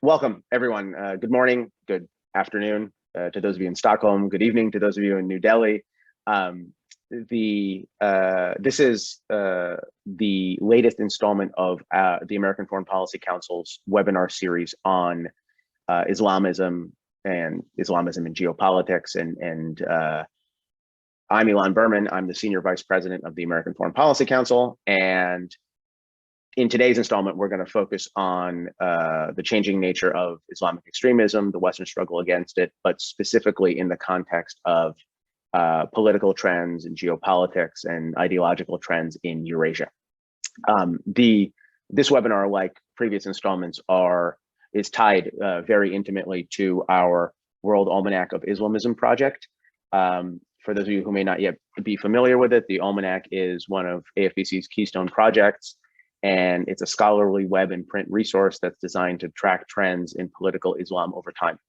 Welcome, everyone. Good morning, good afternoon to those of you in Stockholm, good evening to those of you in New Delhi. This is the latest installment of the American Foreign Policy Council's webinar series on Islamism and Islamism in geopolitics. And I'm Ilan Berman. I'm the Senior Vice President of the American Foreign Policy Council. And in today's installment, we're going to focus on the changing nature of Islamic extremism, the Western struggle against it, but specifically in the context of political trends and geopolitics and ideological trends in Eurasia. This webinar, like previous installments, is tied very intimately to our World Almanac of Islamism project. For those of you who may not yet be familiar with it, the Almanac is one of AFPC's keystone projects, and it's a scholarly web and print resource that's designed to track trends in political Islam over time.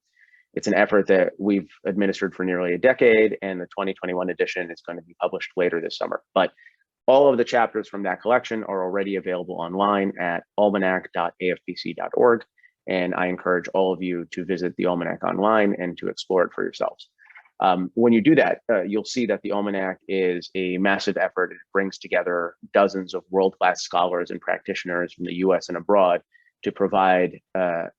It's an effort that we've administered for nearly a decade, and the 2021 edition is going to be published later this summer. But all of the chapters from that collection are already available online at almanac.afpc.org, and I encourage all of you to visit the Almanac online and to explore it for yourselves. When you do that, you'll see that the Almanac is a massive effort. It brings together dozens of world-class scholars and practitioners from the US and abroad to provide, to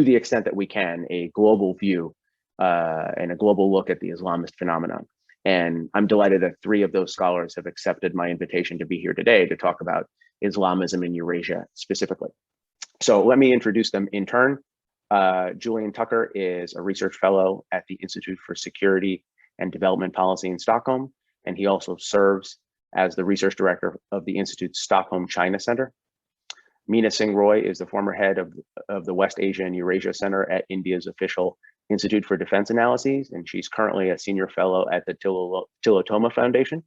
the extent that we can, a global view and a global look at the Islamist phenomenon. And I'm delighted that 3 of those scholars have accepted my invitation to be here today to talk about Islamism in Eurasia specifically. So let me introduce them in turn. Julian Tucker is a research fellow at the Institute for Security and Development Policy in Stockholm, and he also serves as the research director of the Institute's Stockholm China Center. Meena Singh is the former head of the West Asia and Eurasia Center at India's official Institute for Defense Analyses, and she's currently a senior fellow at the Tilotoma Foundation.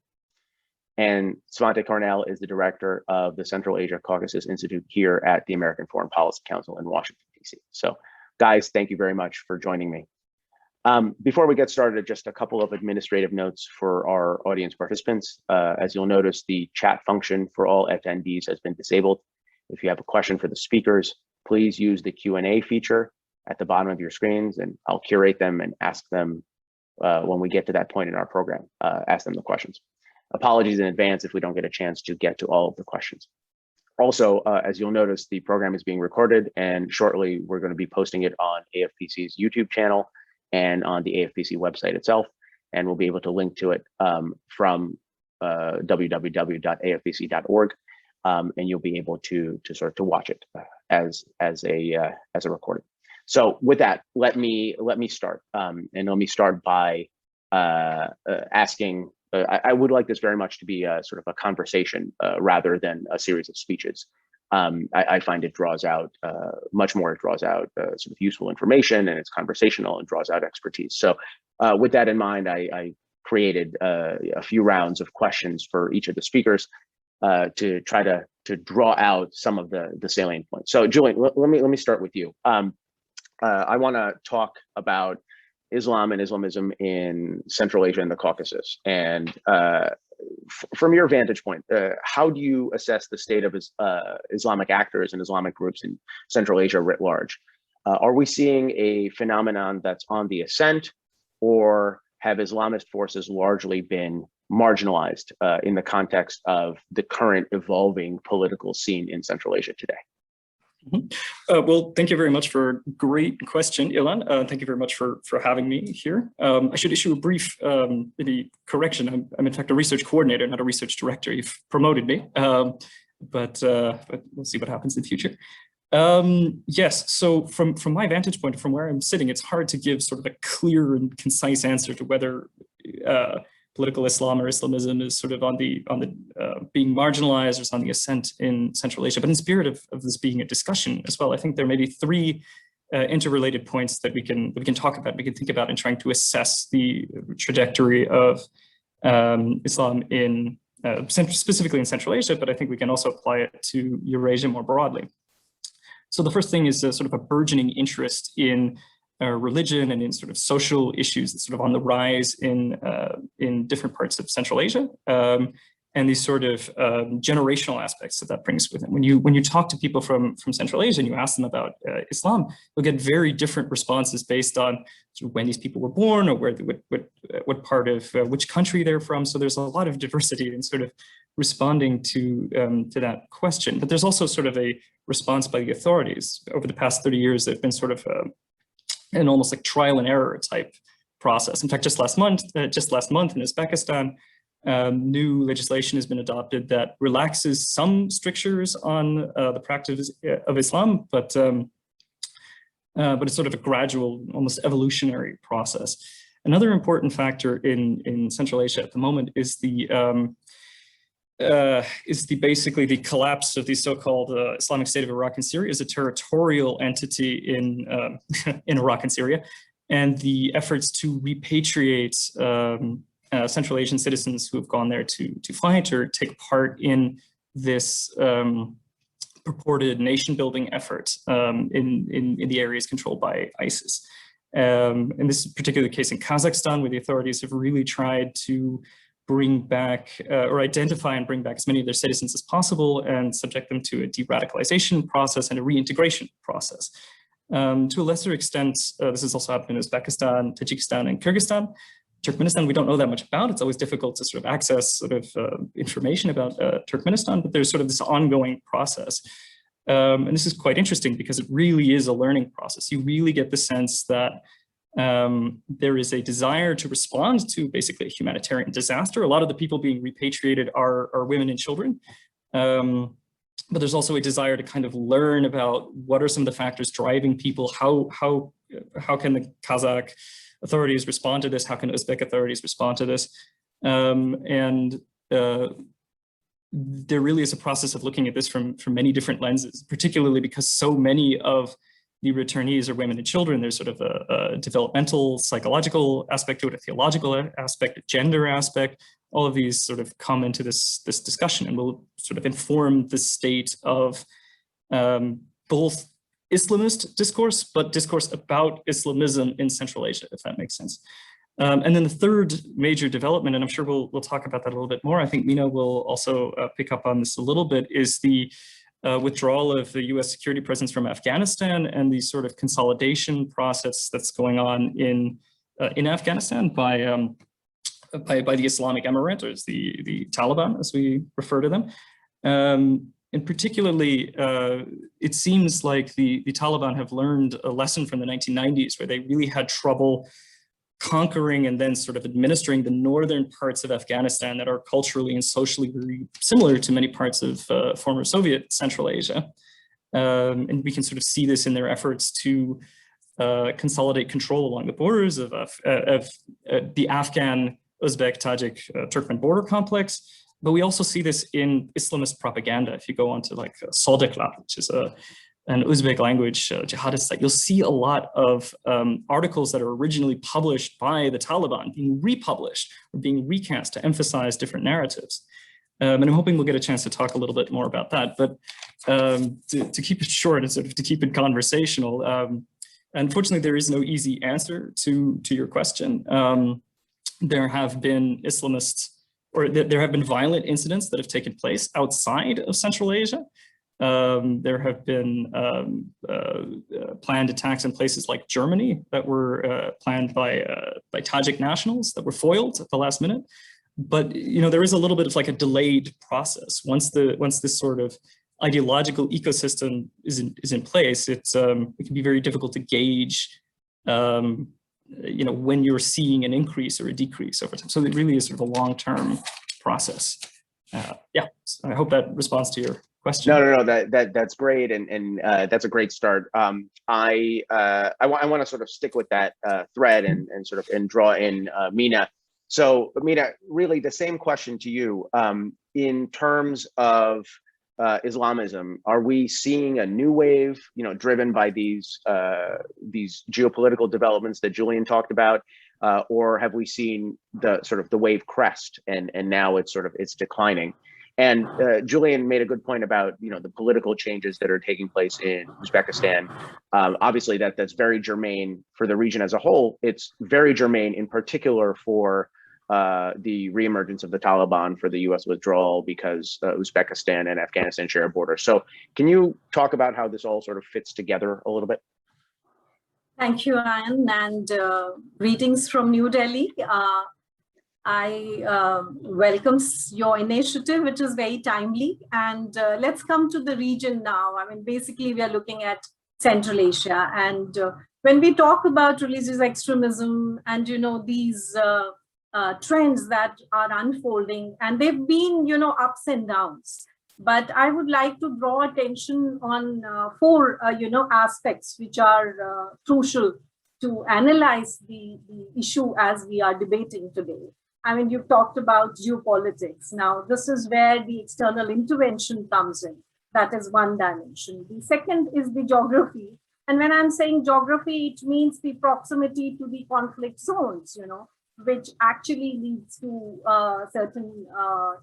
And Svante Cornell is the director of the Central Asia-Caucasus Institute here at the American Foreign Policy Council in Washington, D.C. So guys, thank you very much for joining me. Before we get started, just a couple of administrative notes for our audience participants. As you'll notice, the chat function for all attendees has been disabled. If you have a question for the speakers, please use the Q&A feature at the bottom of your screens, and I'll curate them and ask them when we get to that point in our program, ask them the questions. Apologies in advance if we don't get a chance to get to all of the questions. Also, as you'll notice, the program is being recorded, and shortly we're going to be posting it on AFPC's YouTube channel and on the AFPC website itself, and we'll be able to link to it from www.afpc.org, and you'll be able to watch it as a recording. So with that, let me start, and let me start by asking. I would like this very much to be a sort of a conversation rather than a series of speeches. I find it draws out much more. It draws out sort of useful information, and it's conversational and draws out expertise. So with that in mind, I created a few rounds of questions for each of the speakers to try to draw out some of the salient points. So Julian, let me start with you. I want to talk about Islam and Islamism in Central Asia and the Caucasus. And from your vantage point, how do you assess the state of Islamic actors and Islamic groups in Central Asia writ large? Are we seeing a phenomenon that's on the ascent, or have Islamist forces largely been marginalized in the context of the current evolving political scene in Central Asia today? Well, thank you very much for a great question, Ilan. Thank you very much for having me here. I should issue a brief correction. I'm in fact a research coordinator, not a research director. You've promoted me, but we'll see what happens in the future. Yes, so from my vantage point, from where I'm sitting, it's hard to give sort of a clear and concise answer to whether political Islam or Islamism is sort of on the being marginalized or is on the ascent in Central Asia. But in spirit of this being a discussion as well, I think there may be 3 interrelated points that we can talk about, we can think about in trying to assess the trajectory of Islam in specifically in Central Asia, but I think we can also apply it to Eurasia more broadly. So the first thing is a sort of a burgeoning interest in religion and in sort of social issues that's sort of on the rise in different parts of Central Asia. and these sort of generational aspects that brings with it. When you talk to people from Central Asia and you ask them about Islam, you'll get very different responses based on sort of when these people were born or what part of which country they're from. So there's a lot of diversity in sort of responding to that question. But there's also sort of a response by the authorities. Over the past 30 years, there's been sort of an almost like trial and error type process. In fact, just last month in Uzbekistan, new legislation has been adopted that relaxes some strictures on the practice of Islam, but it's sort of a gradual, almost evolutionary process. Another important factor in Central Asia at the moment is basically the collapse of the so-called Islamic State of Iraq and Syria as a territorial entity in Iraq and Syria, and the efforts to repatriate Central Asian citizens who have gone there to fight or take part in this purported nation-building effort in the areas controlled by ISIS. And this is particularly the case in Kazakhstan, where the authorities have really tried to bring back or identify and bring back as many of their citizens as possible and subject them to a de-radicalization process and a reintegration process. To a lesser extent, this has also happened in Uzbekistan, Tajikistan, and Kyrgyzstan. Turkmenistan, we don't know that much about. It's always difficult to sort of access sort of information about Turkmenistan, but there's sort of this ongoing process. And this is quite interesting because it really is a learning process. You really get the sense that there is a desire to respond to basically a humanitarian disaster. A lot of the people being repatriated are women and children. But there's also a desire to kind of learn about what are some of the factors driving people, how can the Kazakh authorities respond to this? How can Uzbek authorities respond to this? There really is a process of looking at this from many different lenses, particularly because so many of the returnees are women and children. There's sort of a developmental, psychological aspect to it, a theological aspect, a gender aspect. All of these sort of come into this discussion and will sort of inform the state of both Islamist discourse, but discourse about Islamism in Central Asia, if that makes sense. And then the third major development, and I'm sure we'll talk about that a little bit more, I think Meena will also pick up on this a little bit, is the withdrawal of the US security presence from Afghanistan and the sort of consolidation process that's going on in Afghanistan by the Islamic Emirates, the Taliban, as we refer to them. And particularly, it seems like the Taliban have learned a lesson from the 1990s, where they really had trouble conquering and then sort of administering the northern parts of Afghanistan that are culturally and socially very similar to many parts of former Soviet Central Asia. And we can sort of see this in their efforts to consolidate control along the borders of the Afghan, Uzbek, Tajik, Turkmen border complex. But we also see this in Islamist propaganda. If you go onto like Saldeklar, which is an Uzbek language jihadist site, you'll see a lot of articles that are originally published by the Taliban being republished or being recast to emphasize different narratives. And I'm hoping we'll get a chance to talk a little bit more about that. But to keep it short and sort of to keep it conversational, unfortunately, there is no easy answer to your question. There have been Islamists, or there have been violent incidents that have taken place outside of Central Asia. There have been planned attacks in places like Germany that were planned by Tajik nationals that were foiled at the last minute. But there is a little bit of like a delayed process. Once this sort of ideological ecosystem is in place, it can be very difficult to gauge when you're seeing an increase or a decrease over time. So it really is sort of a long-term process. Yeah, so I hope that responds to your question. No, that's great, and that's a great start. I want to sort of stick with that thread and draw in Meena. So Meena, really the same question to you. In terms of Islamism, are we seeing a new wave, driven by these geopolitical developments that Julian talked about, or have we seen the wave crest and now it's declining? And Julian made a good point about the political changes that are taking place in Uzbekistan. Obviously, that's very germane for the region as a whole. It's very germane in particular for the reemergence of the Taliban for the U.S. withdrawal because Uzbekistan and Afghanistan share a border. So can you talk about how this all sort of fits together a little bit? Thank you, Ian, and greetings from New Delhi. I welcome your initiative, which is very timely. And let's come to the region now. I mean, basically, we are looking at Central Asia. And when we talk about religious extremism and, these trends that are unfolding, and they've been, ups and downs. But I would like to draw attention on four, aspects which are crucial to analyze the issue as we are debating today. I mean, you've talked about geopolitics. Now, this is where the external intervention comes in. That is one dimension. The second is the geography. And when I'm saying geography, it means the proximity to the conflict zones, which actually leads to certain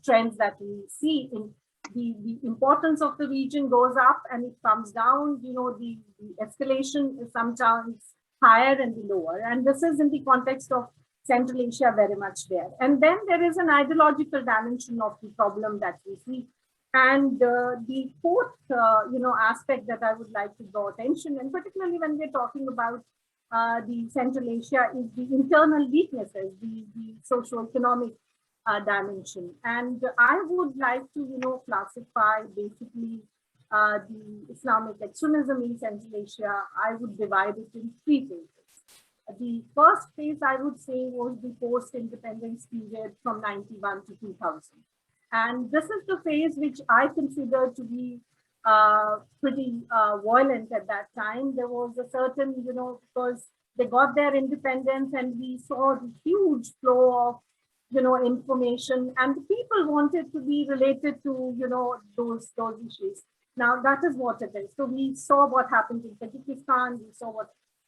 trends that we see in the importance of the region goes up and it comes down, the escalation is sometimes higher and the lower. And this is in the context of Central Asia very much there. And then there is an ideological dimension of the problem that we see. And the fourth, aspect that I would like to draw attention, and particularly when we're talking about the Central Asia, is the internal weaknesses, the socio-economic dimension. And I would like to, classify basically the Islamic extremism in Central Asia. I would divide it in three phases. The first phase, I would say, was the post-independence period from 91 to 2000. And this is the phase which I consider to be pretty violent at that time. There was a certain, because they got their independence and we saw the huge flow of information, and the people wanted to be related to, those issues. Now, that is what it is. So we saw what happened in Tajikistan. We saw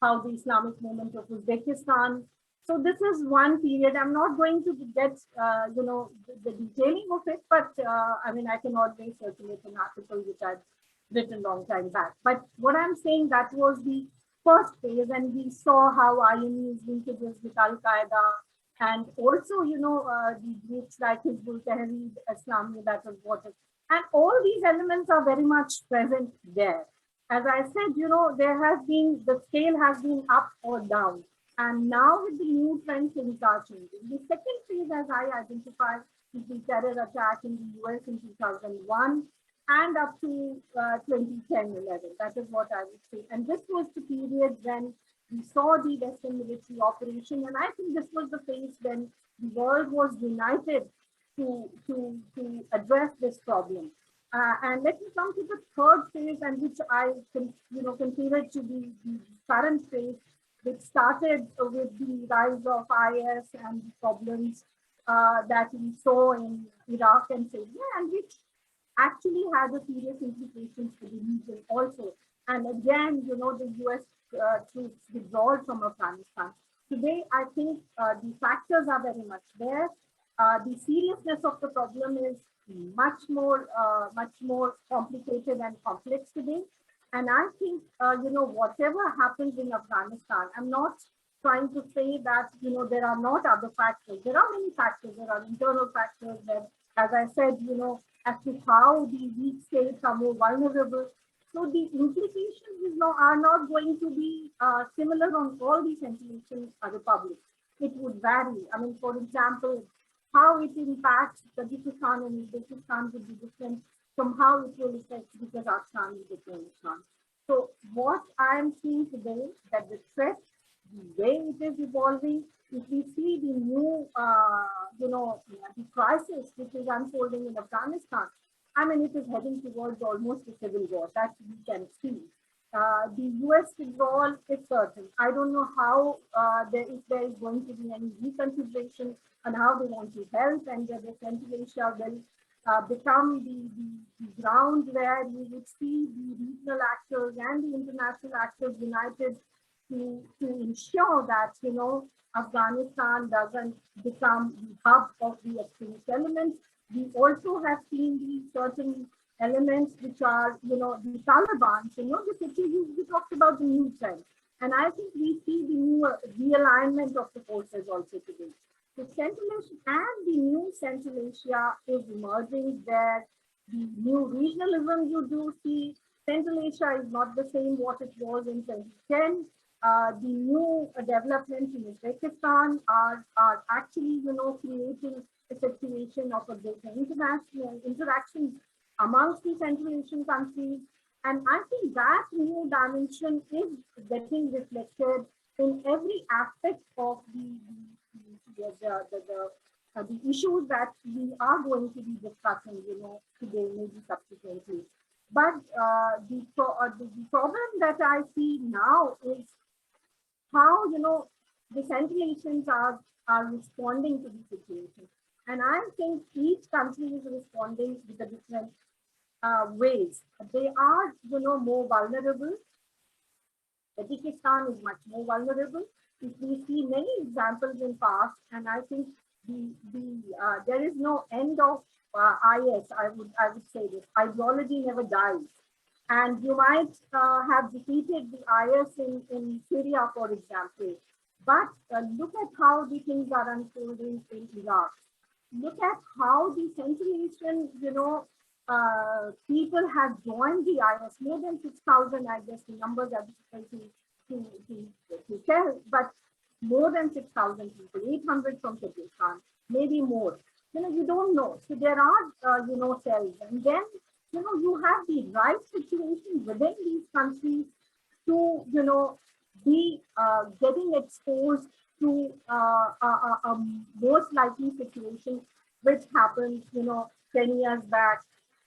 how the Islamic movement of Uzbekistan. So this is one period. I'm not going to get, the detailing of it, but I mean, I can always circulate an article which I've written a long time back. But what I'm saying, that was the first phase, and we saw how IME's linkages with Al-Qaeda, and also, the groups like Hizbul Tahrir, Islami, that was what it. And all these elements are very much present there. As I said, the scale has been up or down. And now with the new trend, things are changing. The second phase, as I identified, is the terror attack in the US in 2001 and up to 2010-11. That is what I would say. And this was the period when we saw the Western military operation. And I think this was the phase when the world was united to address this problem. And let me come to the third phase, and which I consider to be the current phase, which started with the rise of IS and the problems that we saw in Iraq and Syria, and which actually had a serious implications for the region also. And again, the US troops withdrawal from Afghanistan. Today, I think the factors are very much there. The seriousness of the problem is much more complicated and complex today. And I think, whatever happens in Afghanistan, I'm not trying to say that, there are not other factors. There are many factors. There are internal factors that, as I said, as to how the weak states are more vulnerable. So the implications are not going to be similar on all the Central Asian republics. It would vary. I mean, for example, how it impacts Tajikistan and Uzbekistan would be different from how it will affect Kazakhstan and Uzbekistan. So what I'm seeing today, that the threat, the way it is evolving, if we see the new, the crisis which is unfolding in Afghanistan, I mean, it is heading towards almost a civil war, that we can see. The US withdrawal is certain. I don't know how, if there is going to be any reconsideration on how they want to help, and whether Central Asia will become the ground where you would see the regional actors and the international actors united to ensure that, Afghanistan doesn't become the hub of the extremist elements. We also have seen the certain elements which are, the Taliban, we talked about the new trend. And I think we see the new realignment of the forces also today. the Central Asia and the new Central Asia is emerging, where the new regionalism you do see. Central Asia is not the same what it was in 2010. The new developments in Uzbekistan are actually, creating a situation of a greater international interactions amongst the Central Asian countries. And I think that new dimension is getting reflected in every aspect of the issues that we are going to be discussing, today, maybe subsequently. But the problem that I see now is how, the Central Asians are responding to the situation. And I think each country is responding with a different ways. They are, more vulnerable. Uzbekistan is much more vulnerable. If we see many examples in past, and I think there is no end of IS. I would say this. Ideology never dies. And you might have defeated the IS in Syria, for example. But look at how the things are unfolding in Iraq. Look at how the Central Asian, people have joined the IS. More than 6,000, I guess the numbers are difficult to tell, but more than 6,000 people, 800 from Pakistan, maybe more. You don't know. So there are, cells. And then, you have the right situation within these countries to, be getting exposed to a most likely situation which happened, 10 years back,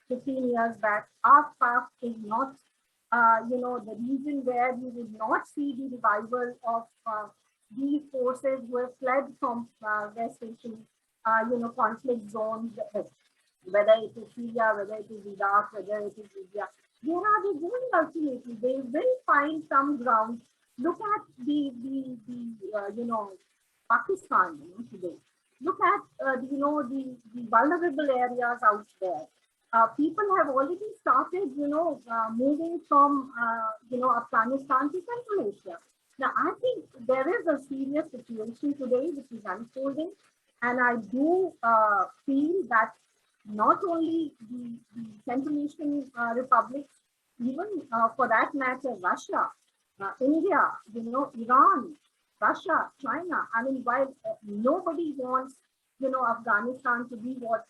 15 years back. AFPC is not, the region where you would not see the revival of these forces who have fled from West Asian, conflict zones, whether it is Syria, whether it is Iraq, whether it is Libya. Where are they going ultimately? They will find some ground. Look at the Pakistan, today. Look at, the vulnerable areas out there. People have already started, moving from, Afghanistan to Central Asia. Now, I think there is a serious situation today which is unfolding. And I do feel that not only the Central Asian republics, even for that matter, Russia, India, Iran, Russia, China. I mean, while nobody wants, Afghanistan to be what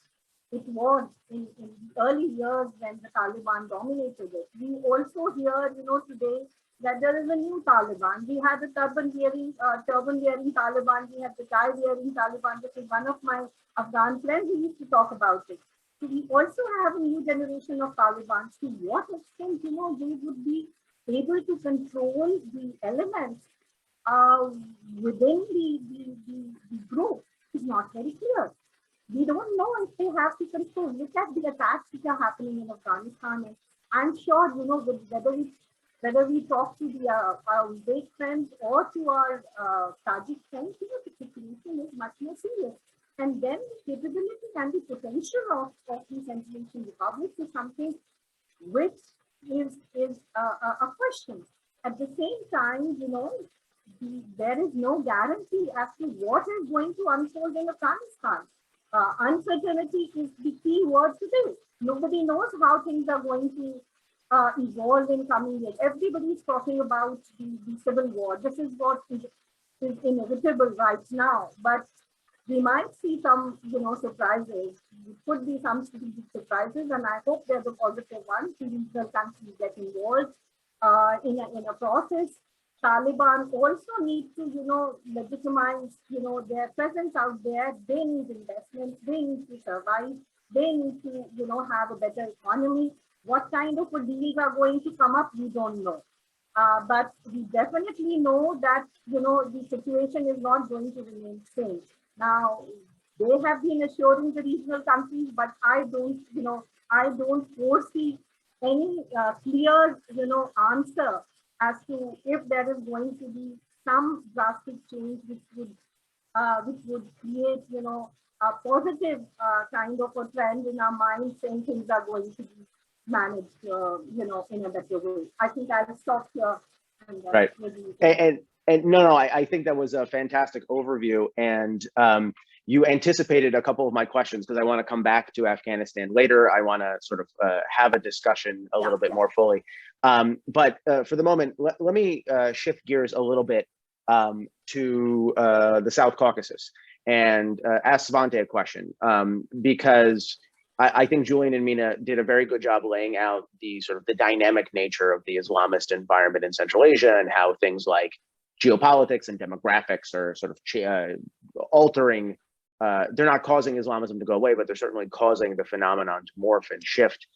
it was in the early years when the Taliban dominated it. We also hear, today that there is a new Taliban. We had the turban-wearing Taliban. We had the tie-wearing Taliban. This is one of my Afghan friends who used to talk about it. So we also have a new generation of Taliban. To what extent, they would be able to control the elements within the group is not very clear. We don't know if they have to control. Look at the attacks which are happening in Afghanistan. And I'm sure, whether we talk to our Uzbek friends or to our Tajik friends, the situation is much more serious. And then the capability and the potential of the Central Asian republics is something which is a question. At the same time, there is no guarantee as to what is going to unfold in Afghanistan. Uncertainty is the key word today. Nobody knows how things are going to evolve in coming years. Everybody is talking about the civil war. This is what is inevitable right now. But we might see some, surprises. It could be some strategic surprises, and I hope there's a positive one. The regional countries get involved in a process. Taliban also need to, legitimize, their presence out there. They need investment. They need to survive. They need to, have a better economy. What kind of deals are going to come up, we don't know. But we definitely know that, the situation is not going to remain same. Now, they have been assuring the regional countries, but I don't foresee any clear, answer as to if there is going to be some drastic change which would create, a positive kind of a trend in our minds, saying things are going to be managed, in a better way. I think I'll stop here. And, right. And no, I think that was a fantastic overview. And you anticipated a couple of my questions because I want to come back to Afghanistan later. I want to sort of have a discussion a little bit more fully. But for the moment, let me shift gears a little bit to the South Caucasus and ask Svante a question, because I think Julian and Meena did a very good job laying out the sort of the dynamic nature of the Islamist environment in Central Asia and how things like geopolitics and demographics are sort of altering. They're not causing Islamism to go away, but they're certainly causing the phenomenon to morph and shift.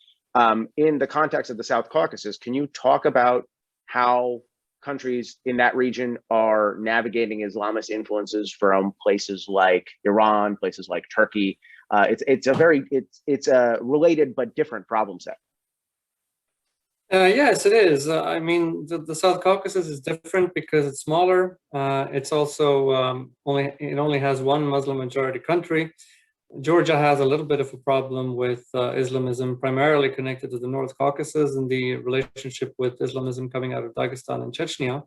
In the context of the South Caucasus, can you talk about how countries in that region are navigating Islamist influences from places like Iran, places like Turkey? It's a related but different problem set. Yes, it is. I mean, the South Caucasus is different because it's smaller. It's also only has one Muslim majority country. Georgia has a little bit of a problem with Islamism, primarily connected to the North Caucasus and the relationship with Islamism coming out of Dagestan and Chechnya.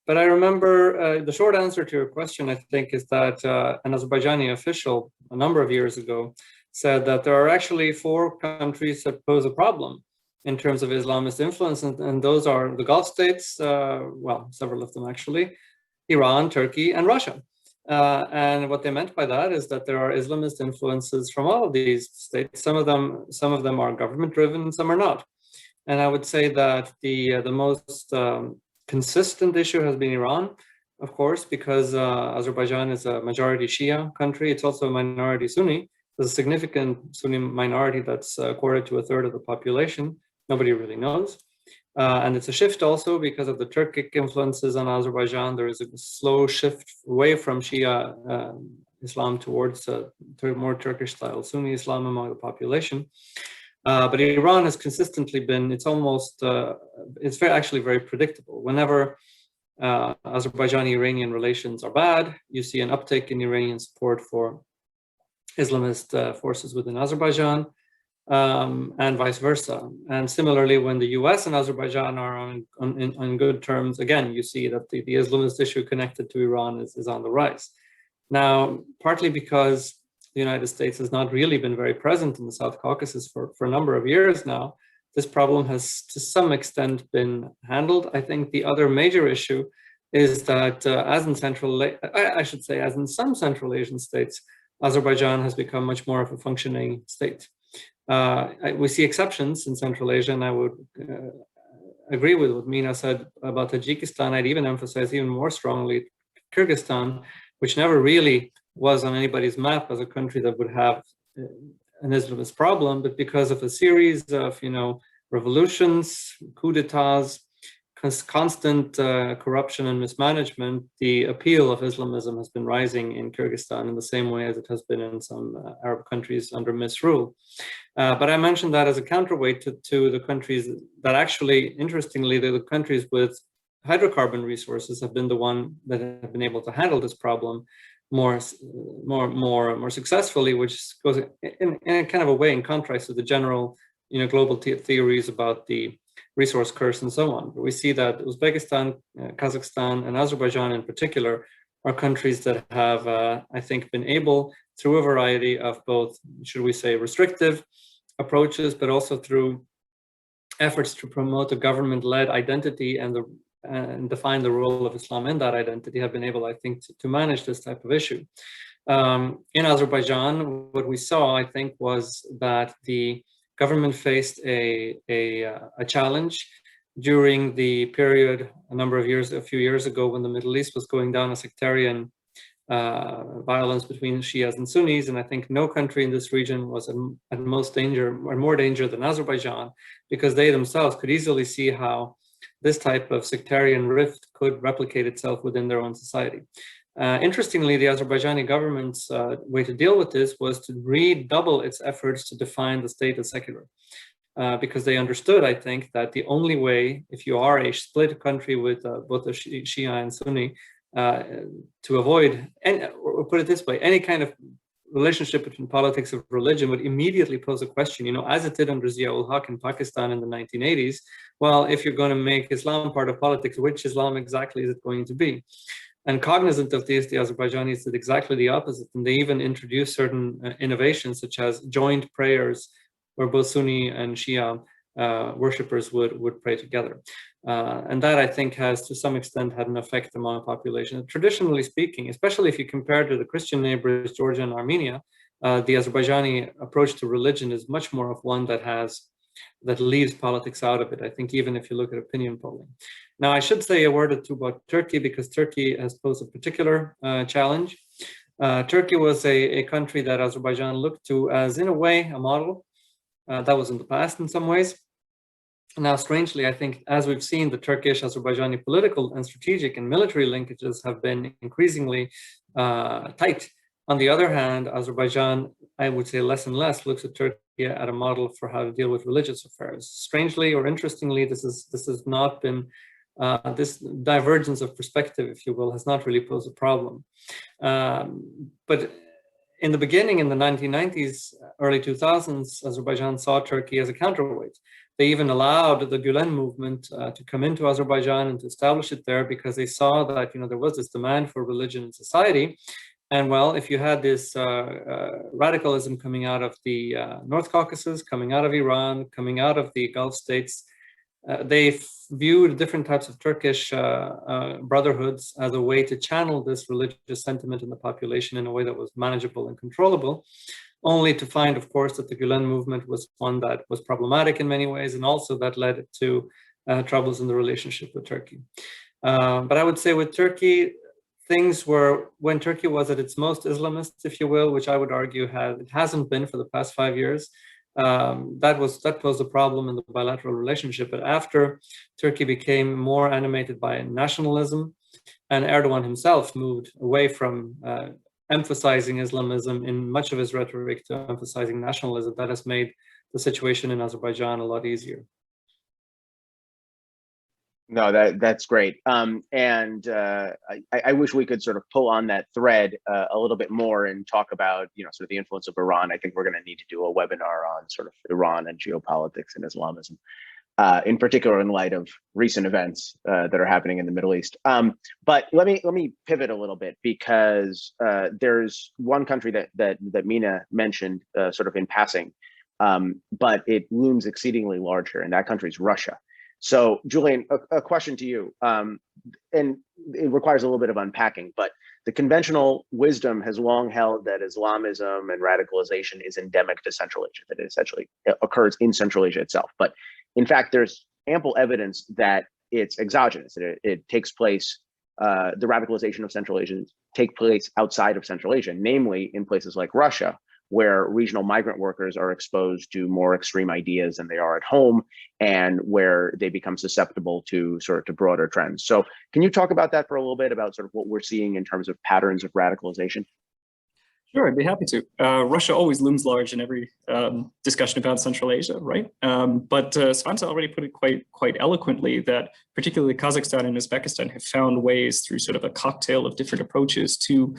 But I remember the short answer to your question, I think, is that an Azerbaijani official a number of years ago said that there are actually 4 countries that pose a problem in terms of Islamist influence, and those are the Gulf states, well, several of them actually, Iran, Turkey, and Russia. And what they meant by that is that there are Islamist influences from all of these states. Some of them are government-driven, some are not. And I would say that the most consistent issue has been Iran, of course, because Azerbaijan is a majority Shia country. It's also a minority Sunni. There's a significant Sunni minority that's a quarter to a third of the population. Nobody really knows. And it's a shift also because of the Turkic influences on Azerbaijan. There is a slow shift away from Shia Islam towards more Turkish-style Sunni Islam among the population. But Iran has consistently been, it's actually very predictable. Whenever Azerbaijani-Iranian relations are bad, you see an uptick in Iranian support for Islamist forces within Azerbaijan, and vice versa. And similarly, when the US and Azerbaijan are on good terms, again, you see that the Islamist issue connected to Iran is on the rise. Now, partly because the United States has not really been very present in the South Caucasus for a number of years now, this problem has to some extent been handled. I think the other major issue is that as in some Central Asian states, Azerbaijan has become much more of a functioning state. We see exceptions in Central Asia, and I would agree with what Meena said about Tajikistan. I'd even emphasize even more strongly Kyrgyzstan, which never really was on anybody's map as a country that would have an Islamist problem, but because of a series of, revolutions, coups d'etats, constant corruption and mismanagement, the appeal of Islamism has been rising in Kyrgyzstan in the same way as it has been in some Arab countries under misrule. But I mentioned that as a counterweight to the countries that actually, interestingly, the countries with hydrocarbon resources have been the one that have been able to handle this problem more successfully, which goes in a kind of a way in contrast to the general, global theories about the resource curse and so on. But we see that Uzbekistan, Kazakhstan, and Azerbaijan in particular are countries that have, I think, been able, through a variety of both, should we say, restrictive approaches, but also through efforts to promote a government-led identity and define the role of Islam in that identity, have been able, I think, to manage this type of issue. In Azerbaijan, what we saw, I think, was that the government faced a challenge during the period a few years ago, when the Middle East was going down a sectarian violence between Shias and Sunnis, and I think no country in this region was at most danger or more danger than Azerbaijan, because they themselves could easily see how this type of sectarian rift could replicate itself within their own society. Interestingly, the Azerbaijani government's way to deal with this was to redouble its efforts to define the state as secular, because they understood, I think, that the only way, if you are a split country with both the Shia and Sunni, to avoid, or put it this way, any kind of relationship between politics and religion would immediately pose a question, as it did under Zia-ul-Haq in Pakistan in the 1980s. Well, if you're going to make Islam part of politics, which Islam exactly is it going to be? And cognizant of this, the Azerbaijanis did exactly the opposite. And they even introduced certain innovations, such as joint prayers, where both Sunni and Shia worshippers would pray together. And that, I think, has to some extent had an effect among the population. Traditionally speaking, especially if you compare to the Christian neighbors, Georgia and Armenia, the Azerbaijani approach to religion is much more of one that leaves politics out of it, I think, even if you look at opinion polling. Now, I should say a word or two about Turkey, because Turkey has posed a particular challenge. Turkey was a country that Azerbaijan looked to as, in a way, a model. That was in the past in some ways. Now, strangely, I think, as we've seen, the Turkish-Azerbaijani political and strategic and military linkages have been increasingly tight. On the other hand, Azerbaijan, I would say less and less, looks at Turkey at a model for how to deal with religious affairs. Strangely or interestingly, this has not been, this divergence of perspective, if you will, has not really posed a problem. But in the beginning, in the 1990s, early 2000s, Azerbaijan saw Turkey as a counterweight. They even allowed the Gülen movement to come into Azerbaijan and to establish it there, because they saw that there was this demand for religion in society. And well, if you had this radicalism coming out of the North Caucasus, coming out of Iran, coming out of the Gulf states, they viewed different types of Turkish brotherhoods as a way to channel this religious sentiment in the population in a way that was manageable and controllable, only to find, of course, that the Gülen movement was one that was problematic in many ways, and also that led to troubles in the relationship with Turkey. But I would say with Turkey, things were, when Turkey was at its most Islamist, if you will, which I would argue it hasn't been for the past 5 years, that posed a problem in the bilateral relationship. But after Turkey became more animated by nationalism, and Erdogan himself moved away from emphasizing Islamism in much of his rhetoric to emphasizing nationalism, that has made the situation in Azerbaijan a lot easier. No, that's great. I wish we could sort of pull on that thread a little bit more and talk about, sort of the influence of Iran. I think we're going to need to do a webinar on sort of Iran and geopolitics and Islamism, in particular in light of recent events that are happening in the Middle East. But let me pivot a little bit, because there's one country that Meena mentioned sort of in passing, but it looms exceedingly larger, and that country is Russia. So, Julian, a question to you, and it requires a little bit of unpacking, but the conventional wisdom has long held that Islamism and radicalization is endemic to Central Asia, that it essentially occurs in Central Asia itself. But in fact, there's ample evidence that it's exogenous, that it takes place, the radicalization of Central Asians take place outside of Central Asia, namely in places like Russia, where regional migrant workers are exposed to more extreme ideas than they are at home, and where they become susceptible to broader trends. So can you talk about that for a little bit, about sort of what we're seeing in terms of patterns of radicalization? Sure, I'd be happy to. Russia always looms large in every discussion about Central Asia, right? But Svante already put it quite eloquently that particularly Kazakhstan and Uzbekistan have found ways through sort of a cocktail of different approaches to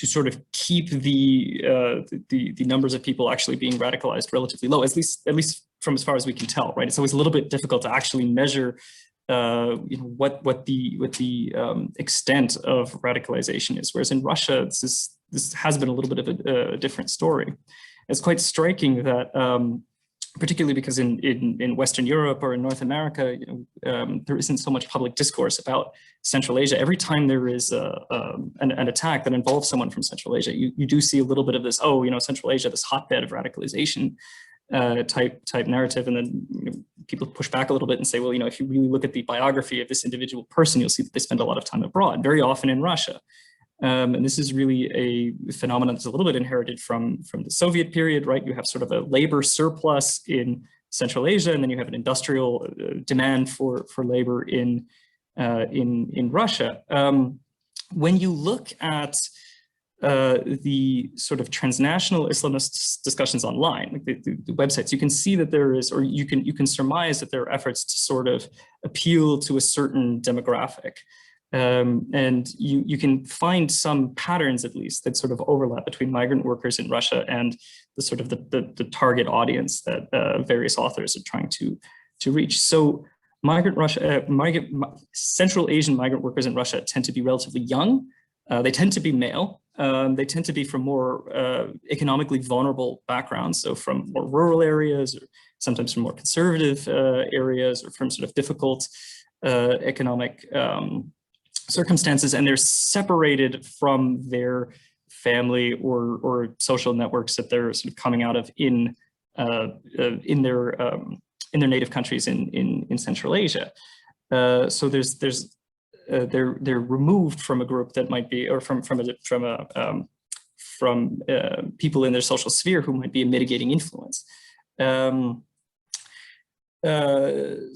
sort of keep the numbers of people actually being radicalized relatively low, at least from as far as we can tell, right? It's always a little bit difficult to actually measure what the extent of radicalization is. Whereas in Russia, this has been a little bit of a different story. It's quite striking that, particularly because in Western Europe or in North America, there isn't so much public discourse about Central Asia. Every time there is an attack that involves someone from Central Asia, you do see a little bit of this, Central Asia, this hotbed of radicalization type narrative. And then people push back a little bit and say, well, if you really look at the biography of this individual person, you'll see that they spend a lot of time abroad, very often in Russia. And this is really a phenomenon that's a little bit inherited from the Soviet period, right? You have sort of a labor surplus in Central Asia, and then you have an industrial demand for labor in Russia. When you look at the sort of transnational Islamist discussions online, like the websites, you can see that there is, or you can surmise that there are efforts to sort of appeal to a certain demographic. And you can find some patterns, at least, that sort of overlap between migrant workers in Russia and the sort of the target audience that various authors are trying to reach. So Central Asian migrant workers in Russia tend to be relatively young. They tend to be male. They tend to be from more economically vulnerable backgrounds, so from more rural areas, or sometimes from more conservative areas, or from sort of difficult economic circumstances, and they're separated from their family or social networks that they're sort of coming out of in their native countries in Central Asia. So they're removed from a group that might be, or from people in their social sphere who might be a mitigating influence. And at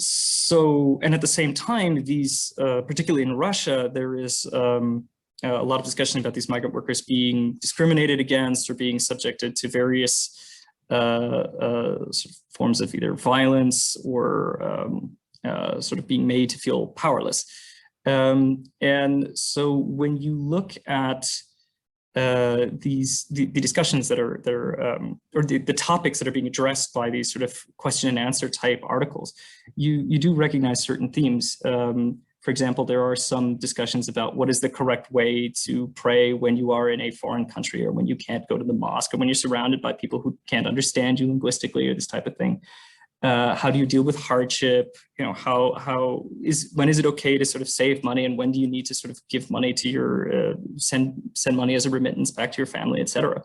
the same time, these, particularly in Russia, there is a lot of discussion about these migrant workers being discriminated against or being subjected to various forms of either violence or sort of being made to feel powerless. And so when you look at the discussions that are or the topics that are being addressed by these sort of question and answer type articles, you do recognize certain themes. For example, there are some discussions about what is the correct way to pray when you are in a foreign country, or when you can't go to the mosque, or when you're surrounded by people who can't understand you linguistically, or this type of thing. How do you deal with hardship? You know, when is it okay to sort of save money, and when do you need to sort of give money to your send money as a remittance back to your family, etc.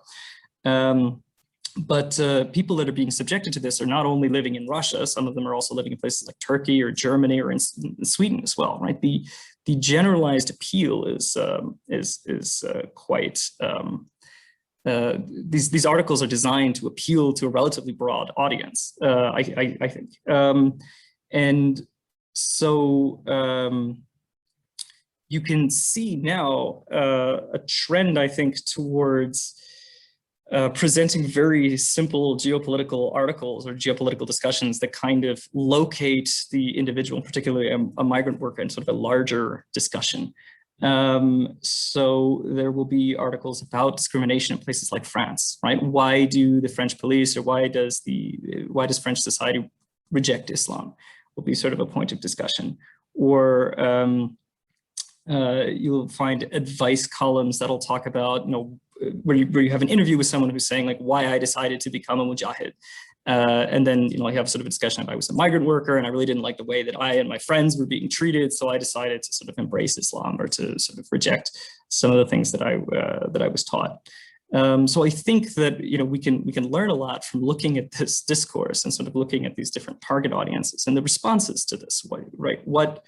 But people that are being subjected to this are not only living in Russia. Some of them are also living in places like Turkey or Germany or in Sweden as well, right? The generalized appeal is quite. These articles are designed to appeal to a relatively broad audience, I think. And so you can see now a trend, I think, towards presenting very simple geopolitical articles or geopolitical discussions that kind of locate the individual, particularly a migrant worker, in sort of a larger discussion. So there will be articles about discrimination in places like France, right? Why do the French police, or why does French society reject Islam? Will be sort of a point of discussion. Or you'll find advice columns that'll talk about, you know, where you have an interview with someone who's saying like why I decided to become a mujahid. And then, you know, I have sort of a discussion if I was a migrant worker and I really didn't like the way that I and my friends were being treated, so I decided to sort of embrace Islam, or to sort of reject some of the things that I was taught. So I think that, you know, we can learn a lot from looking at this discourse and sort of looking at these different target audiences and the responses to this, right? What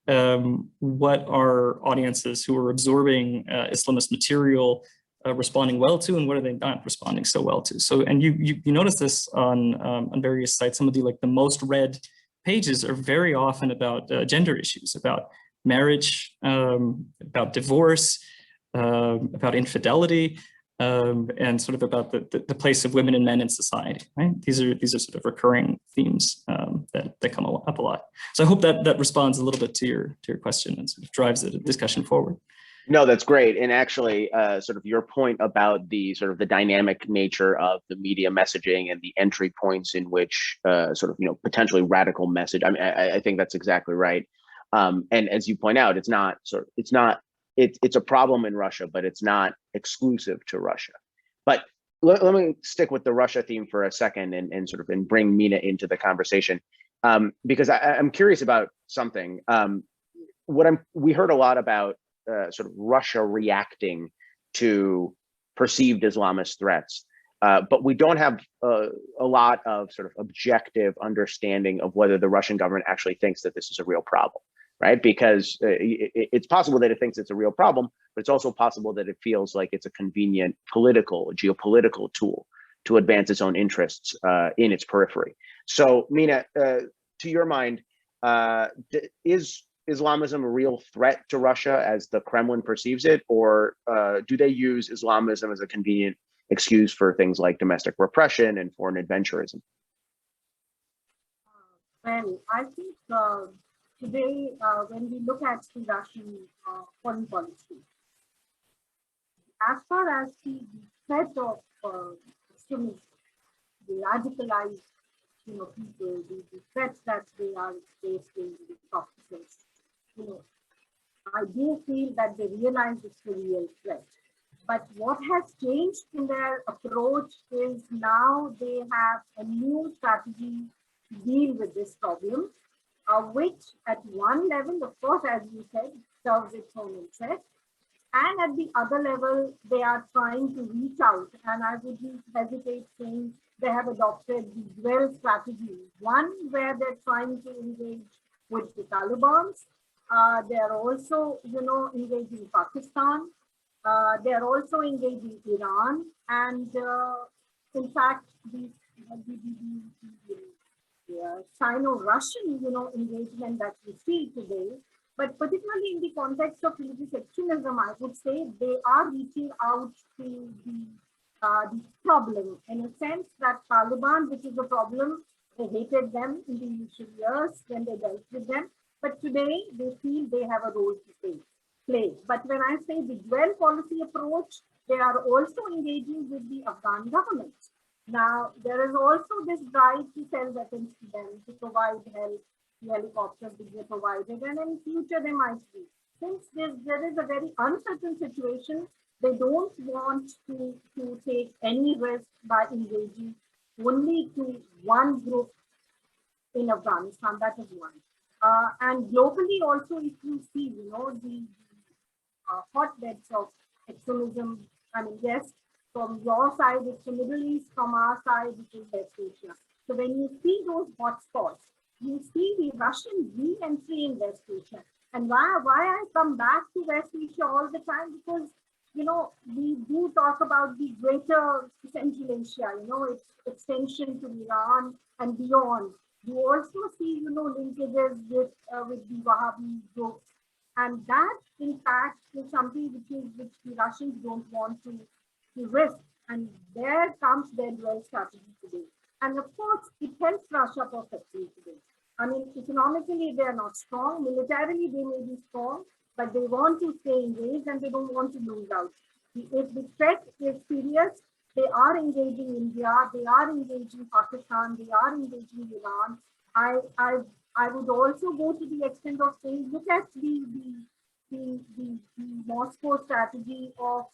are audiences who are absorbing Islamist material responding well to, and what are they not responding so well to? So, and you notice this on various sites. Some of the the most read pages are very often about gender issues, about marriage, about divorce, about infidelity, and sort of about the place of women and men in society. Right? These are sort of recurring themes that come up a lot. So I hope that responds a little bit to your question and sort of drives the discussion forward. No, that's great. And actually, sort of your point about the sort of the dynamic nature of the media messaging and the entry points in which sort of, you know, potentially radical message. I mean, I think that's exactly right. And as you point out, it's a problem in Russia, but it's not exclusive to Russia. But let me stick with the Russia theme for a second and sort of bring Meena into the conversation, because I'm curious about something. We heard a lot about sort of Russia reacting to perceived Islamist threats, but we don't have a lot of sort of objective understanding of whether the Russian government actually thinks that this is a real problem, right? Because it's possible that it thinks it's a real problem, but it's also possible that it feels like it's a convenient geopolitical tool to advance its own interests in its periphery. So, Meena, to your mind, is Islamism a real threat to Russia as the Kremlin perceives it, or do they use Islamism as a convenient excuse for things like domestic repression and foreign adventurism? Well, I think today, when we look at the Russian foreign policy, as far as the threat of extremism, the radicalized people, the threats that they are facing, the Caucasus, I do feel that they realize it's a real threat. But what has changed in their approach is now they have a new strategy to deal with this problem, which at one level, of course, as you said, serves its own interest. And at the other level, they are trying to reach out. And I would hesitate saying they have adopted the dual strategy. One where they're trying to engage with the Taliban. They're also, engaging Pakistan. They're also engaging Iran. And in fact, the Sino-Russian, engagement that we see today, but particularly in the context of religious extremism, I would say they are reaching out to the problem, in a sense that Taliban, which is a problem, they hated them in the initial years when they dealt with them, but today they feel they have a role to play. But when I say the dual policy approach, they are also engaging with the Afghan government. Now, there is also this drive to sell weapons to them, to provide help, the helicopters which they provided, and in future they might be. Since there is a very uncertain situation, they don't want to take any risk by engaging only to one group in Afghanistan. That is one. And globally also, if you see, the hotbeds of extremism, I mean, yes, from your side, it's the Middle East, from our side, it is West Asia. So when you see those hotspots, you see the Russian re-entry in West Asia. And why I come back to West Asia all the time, because, we do talk about the greater Central Asia, its extension to Iran and beyond. You also see, linkages with the Wahhabi groups. And that, in fact, is something which the Russians don't want to risk. And there comes their dual strategy today. And of course, it helps Russia perfectly today. I mean, economically, they are not strong. Militarily, they may be strong, but they want to stay engaged and they don't want to lose out. If the threat is serious, they are engaging India, they are engaging Pakistan, they are engaging Iran. I would also go to the extent of saying, look at the Moscow strategy of,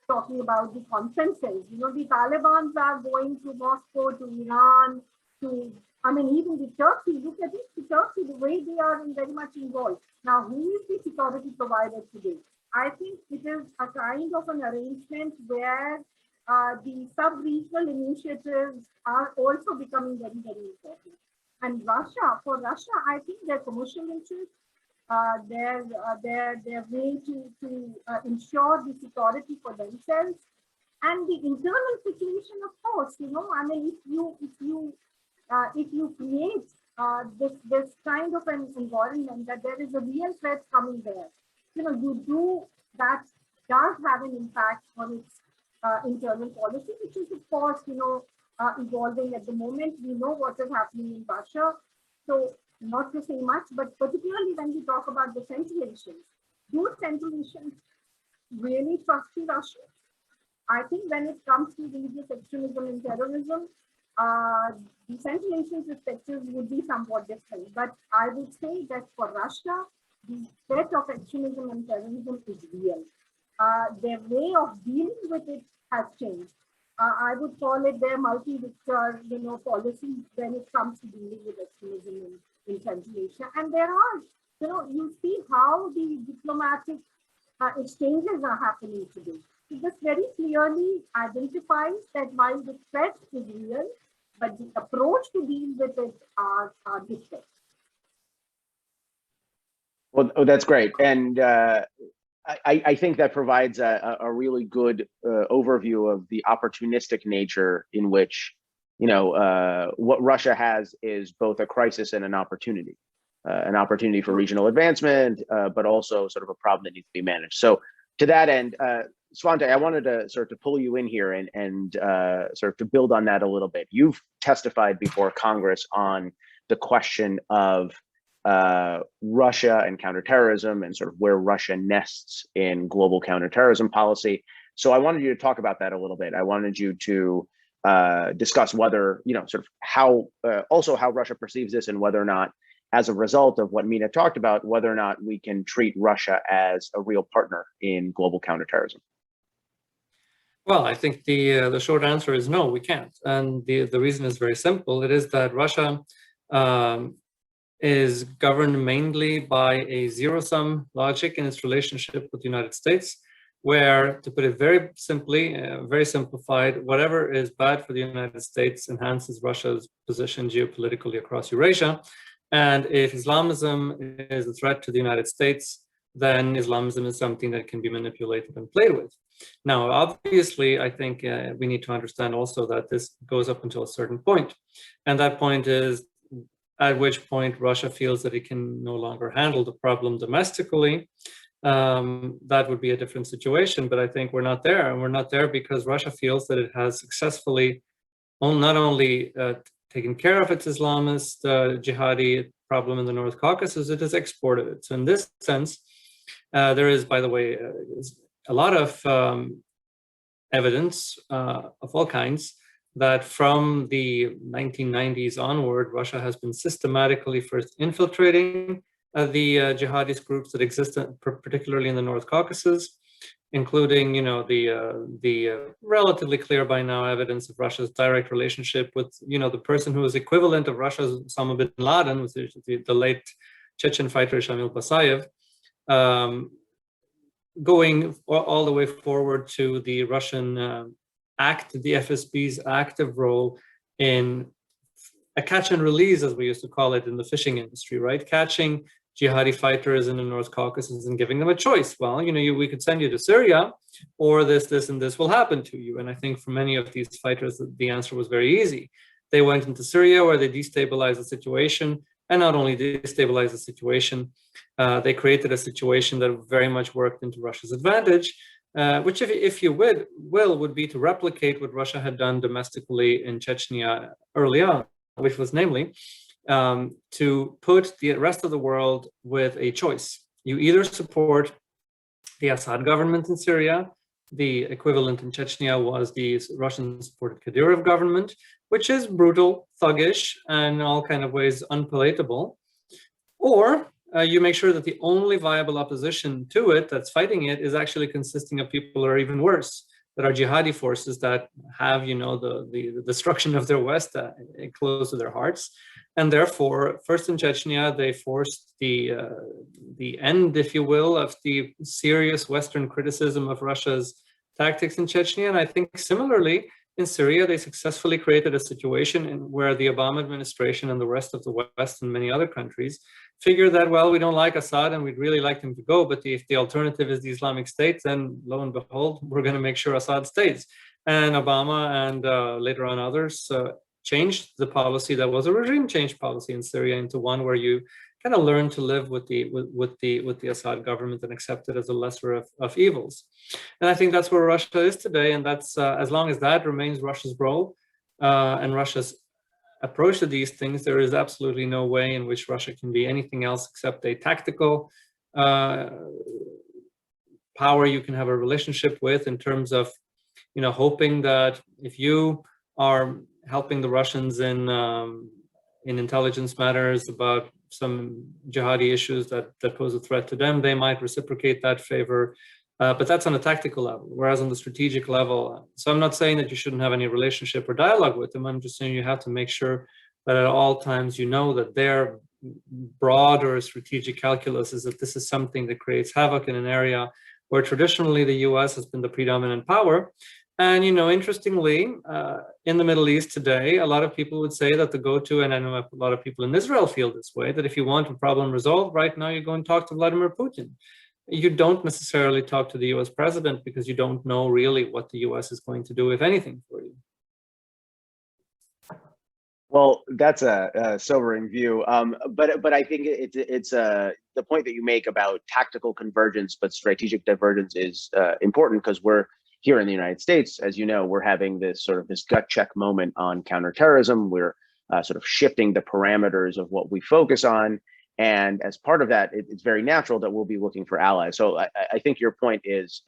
talking about the conferences. The Taliban are going to Moscow, to Iran, even the Turkey, look at it, the Turkey, the way they are very much involved. Now, who is the security provider today? I think it is a kind of an arrangement where the sub-regional initiatives are also becoming very, very important. And for Russia, I think their commercial interests, their way to ensure the security for themselves, and the internal situation, of course, if you create this kind of an environment that there is a real threat coming there, that does have an impact on its internal policy, which is, of course, evolving at the moment. We know what is happening in Russia. So not to say much, but particularly when we talk about the Central Asians, do Central Asians really trust the Russians? I think when it comes to religious extremism and terrorism, the Central Asian perspectives would be somewhat different. But I would say that for Russia, the threat of extremism and terrorism is real. Their way of dealing with it has changed. I would call it their multi-vector, policy when it comes to dealing with extremism in Central Asia. And there are, you see how the diplomatic exchanges are happening today. So this very clearly identifies that while the threat is real, but the approach to deal with it are different. Well, that's great. And I think that provides a really good overview of the opportunistic nature in which, what Russia has is both a crisis and an opportunity for regional advancement, but also sort of a problem that needs to be managed. So to that end, Svante, I wanted to sort of pull you in here and sort of to build on that a little bit. You've testified before Congress on the question of Russia and counterterrorism and sort of where Russia nests in global counterterrorism policy. So I wanted you to talk about that a little bit. I wanted you to discuss whether, sort of how, also how Russia perceives this, and whether or not, as a result of what Meena talked about, whether or not we can treat Russia as a real partner in global counterterrorism. Well, I think the short answer is no, we can't. And the reason is very simple. It is that Russia is governed mainly by a zero-sum logic in its relationship with the United States, where, to put it very simply, very simplified, whatever is bad for the United States enhances Russia's position geopolitically across Eurasia. And if Islamism is a threat to the United States, then Islamism is something that can be manipulated and played with. Now, obviously, I think we need to understand also that this goes up until a certain point. And that point is at which point Russia feels that it can no longer handle the problem domestically. That would be a different situation, but I think we're not there. And we're not there because Russia feels that it has successfully not only taken care of its Islamist jihadi problem in the North Caucasus, it has exported it. So in this sense, there is, by the way, a lot of evidence of all kinds that from the 1990s onward, Russia has been systematically first infiltrating the jihadist groups that exist, particularly in the North Caucasus, including, the relatively clear by now evidence of Russia's direct relationship with, the person who is equivalent of Russia's Osama bin Laden, was the late Chechen fighter Shamil Basayev, going all the way forward to the Russian the FSB's active role in a catch and release, as we used to call it in the fishing industry, right? Catching jihadi fighters in the North Caucasus and giving them a choice. Well, we could send you to Syria, or this, and this will happen to you. And I think for many of these fighters, the answer was very easy. They went into Syria, where they destabilized the situation, and not only destabilized the situation, they created a situation that very much worked into Russia's advantage, which, if you would be to replicate what Russia had done domestically in Chechnya early on, which was namely to put the rest of the world with a choice. You either support the Assad government in Syria, the equivalent in Chechnya was the Russian-supported Kadyrov government, which is brutal, thuggish, and in all kind of ways unpalatable, or you make sure that the only viable opposition to it that's fighting it is actually consisting of people who are even worse, that are jihadi forces that have, the destruction of their West close to their hearts. And therefore, first in Chechnya, they forced the end, if you will, of the serious Western criticism of Russia's tactics in Chechnya. And I think similarly, in Syria, they successfully created a situation where the Obama administration and the rest of the West and many other countries figure that, well, we don't like Assad and we'd really like him to go, but if the alternative is the Islamic State, then lo and behold, we're going to make sure Assad stays. And Obama and later on others changed the policy that was a regime change policy in Syria into one where you kind of learn to live with the Assad government and accept it as a lesser of evils. And I think that's where Russia is today, and that's as long as that remains Russia's role and Russia's approach to these things, there is absolutely no way in which Russia can be anything else except a tactical power you can have a relationship with, in terms of, hoping that if you are helping the Russians in intelligence matters about some jihadi issues that pose a threat to them, they might reciprocate that favor. But that's on a tactical level, whereas on the strategic level, so I'm not saying that you shouldn't have any relationship or dialogue with them. I'm just saying you have to make sure that at all times that their broader strategic calculus is that this is something that creates havoc in an area where traditionally the US has been the predominant power. And, interestingly, in the Middle East today, a lot of people would say that the go-to, and I know a lot of people in Israel feel this way, that if you want a problem resolved right now, you go and talk to Vladimir Putin. You don't necessarily talk to the US president because you don't know really what the US is going to do, if anything, for you. Well, that's a sobering view, but I think it's the point that you make about tactical convergence, but strategic divergence is important, because we're here in the United States, as you know, we're having this gut check moment on counterterrorism. We're sort of shifting the parameters of what we focus on. And as part of that, it's very natural that we'll be looking for allies. So I think your point is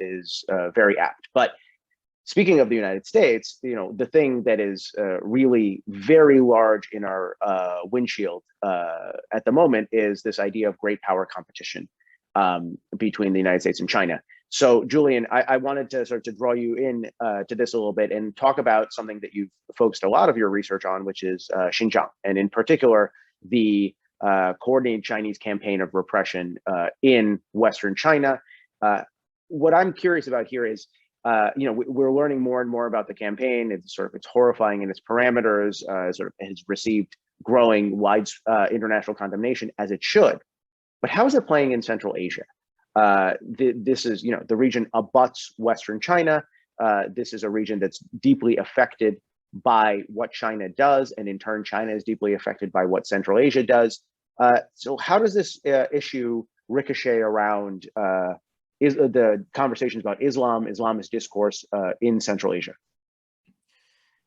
very apt. But speaking of the United States, the thing that is really very large in our windshield at the moment is this idea of great power competition between the United States and China. So, Julian, I wanted to sort of draw you in to this a little bit and talk about something that you've focused a lot of your research on, which is Xinjiang, and in particular, the coordinated Chinese campaign of repression in Western China. What I'm curious about here is, we're learning more and more about the campaign. It's horrifying in its parameters. Has received growing wide international condemnation, as it should. But how is it playing in Central Asia? This is, the region abuts Western China. This is a region that's deeply affected by what China does, and in turn, China is deeply affected by what Central Asia does. So how does this issue ricochet around the conversations about Islam, Islamist discourse in Central Asia?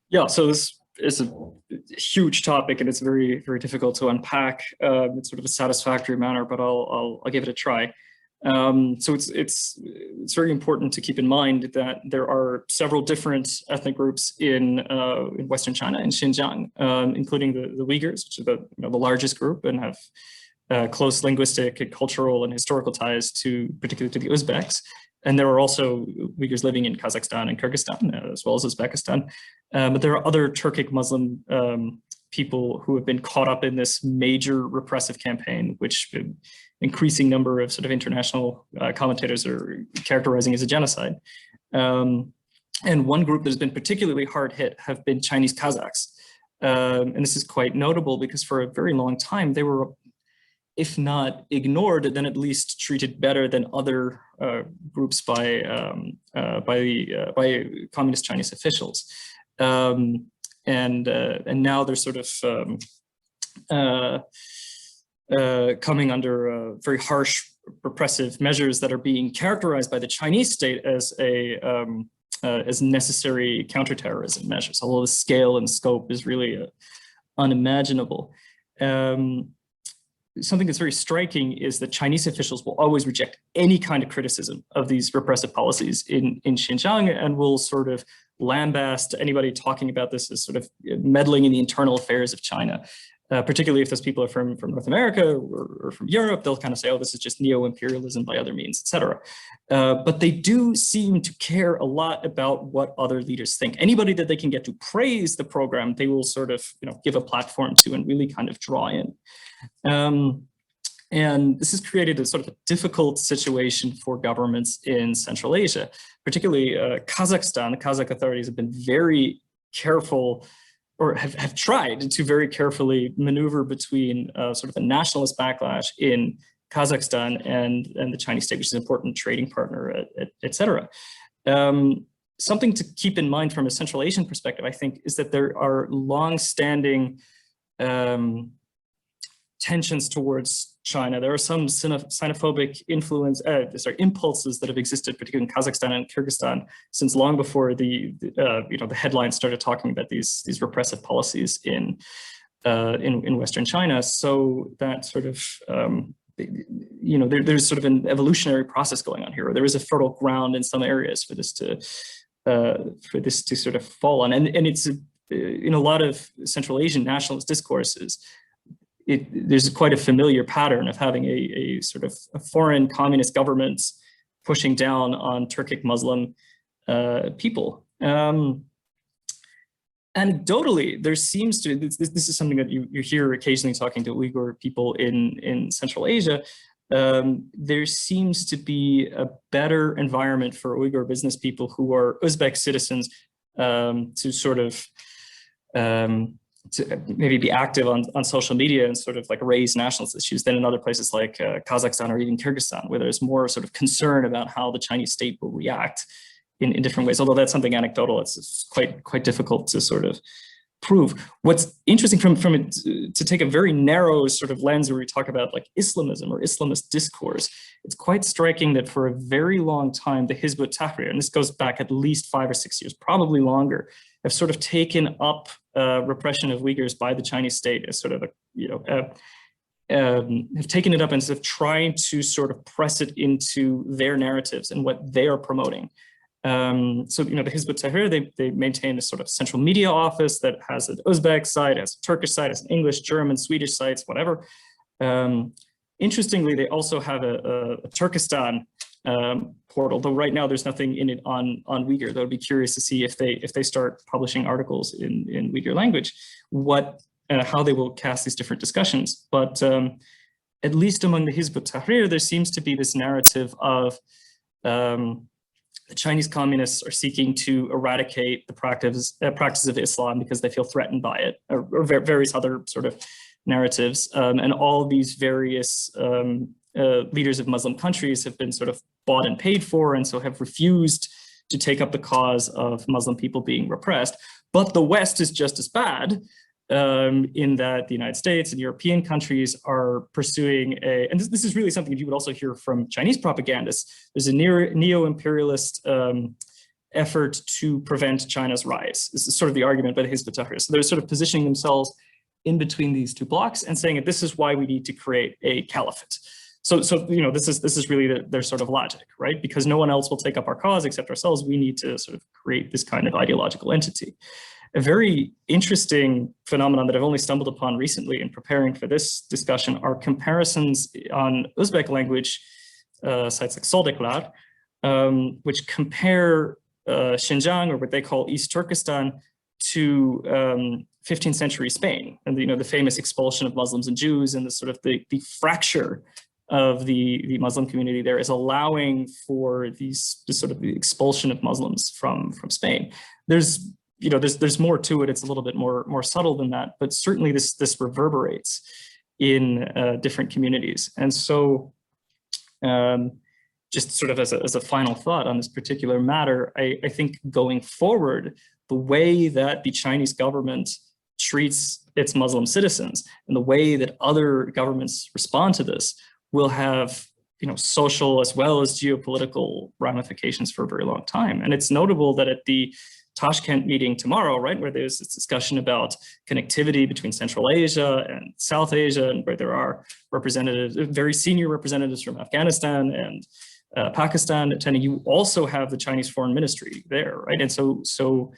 Yeah, so this is a huge topic, and it's very, very difficult to unpack in sort of a satisfactory manner, but I'll give it a try. So it's very important to keep in mind that there are several different ethnic groups in Western China, in Xinjiang, including the Uyghurs, which are the largest group and have close linguistic, cultural, and historical ties particularly to the Uzbeks. And there are also Uyghurs living in Kazakhstan and Kyrgyzstan, as well as Uzbekistan. But there are other Turkic Muslim people who have been caught up in this major repressive campaign, which an increasing number of sort of international commentators are characterizing as a genocide. And one group that has been particularly hard hit have been Chinese Kazakhs. And this is quite notable because for a very long time, they were, if not ignored, then at least treated better than other groups by communist Chinese officials. And now they're sort of coming under very harsh repressive measures that are being characterized by the Chinese state as necessary counterterrorism measures, although the scale and scope is really unimaginable. Something that's very striking is that Chinese officials will always reject any kind of criticism of these repressive policies in Xinjiang, and will sort of lambast anybody talking about this as sort of meddling in the internal affairs of China. Particularly if those people are from North America or from Europe, they'll kind of say, oh, this is just neo-imperialism by other means, etc. But they do seem to care a lot about what other leaders think. Anybody that they can get to praise the program, they will sort of give a platform to and really kind of draw in. And this has created a sort of a difficult situation for governments in Central Asia, particularly Kazakhstan. The Kazakh authorities have been very careful, or have tried to very carefully maneuver between sort of a nationalist backlash in Kazakhstan and the Chinese state, which is an important trading partner, et cetera. Something to keep in mind from a Central Asian perspective, I think, is that there are long-standing tensions towards China. There are some xenophobic impulses that have existed, particularly in Kazakhstan and Kyrgyzstan, since long before the headlines started talking about these repressive policies in Western China. So that sort of there's sort of an evolutionary process going on here. There is a fertile ground in some areas for this to sort of fall on, and it's in a lot of Central Asian nationalist discourses. There's quite a familiar pattern of having a sort of a foreign communist governments pushing down on Turkic Muslim people. Anecdotally, there seems to, this is something that you hear occasionally talking to Uyghur people in Central Asia. There seems to be a better environment for Uyghur business people who are Uzbek citizens to sort of to maybe be active on social media and sort of like raise nationalist issues than in other places like Kazakhstan or even Kyrgyzstan, where there's more sort of concern about how the Chinese state will react in different ways. Although that's something anecdotal, it's quite difficult to sort of prove. What's interesting from it, to take a very narrow sort of lens where we talk about like Islamism or Islamist discourse, it's quite striking that for a very long time, the Hizb ut-Tahrir, and this goes back at least 5 or 6 years, probably longer, have sort of taken up repression of Uyghurs by the Chinese state as sort of have taken it up and sort of trying to sort of press it into their narratives and what they are promoting. So, you know, the Hizb ut-Tahrir, they maintain a sort of central media office that has an Uzbek site, has a Turkish site, has an English, German, Swedish sites, whatever. Interestingly, they also have a Turkestan portal, though right now there's nothing in it on Uyghur. Though I'd be curious to see if they start publishing articles in Uyghur language, how they will cast these different discussions. But at least among the Hizb ut-Tahrir, there seems to be this narrative of the Chinese communists are seeking to eradicate the practice of Islam because they feel threatened by it, or various other sort of narratives. And all these various leaders of Muslim countries have been sort of bought and paid for, and so have refused to take up the cause of Muslim people being repressed. But the West is just as bad, in that the United States and European countries are pursuing and this is really something that you would also hear from Chinese propagandists. There's a neo-imperialist effort to prevent China's rise. This is sort of the argument by the Hizb ut-Tahrir. So they're sort of positioning themselves in between these two blocks and saying that this is why we need to create a caliphate. So you know, this is really their sort of logic, right? Because no one else will take up our cause except ourselves. We need to sort of create this kind of ideological entity. A very interesting phenomenon that I've only stumbled upon recently in preparing for this discussion are comparisons on Uzbek language sites like Soldeklar, which compare Xinjiang, or what they call East Turkestan, to 15th century Spain, and the famous expulsion of Muslims and Jews, and the sort of the fracture of the Muslim community there is allowing for this sort of the expulsion of Muslims from Spain. There's more to it. It's a little bit more subtle than that, but certainly this reverberates in different communities. And so just sort of as a final thought on this particular matter, I think going forward, the way that the Chinese government treats its Muslim citizens and the way that other governments respond to this will have social as well as geopolitical ramifications for a very long time. And it's notable that at the Tashkent meeting tomorrow, right, where there's this discussion about connectivity between Central Asia and South Asia, and where there are representatives, very senior representatives from Afghanistan and Pakistan attending, you also have the Chinese Foreign Ministry there, right? And so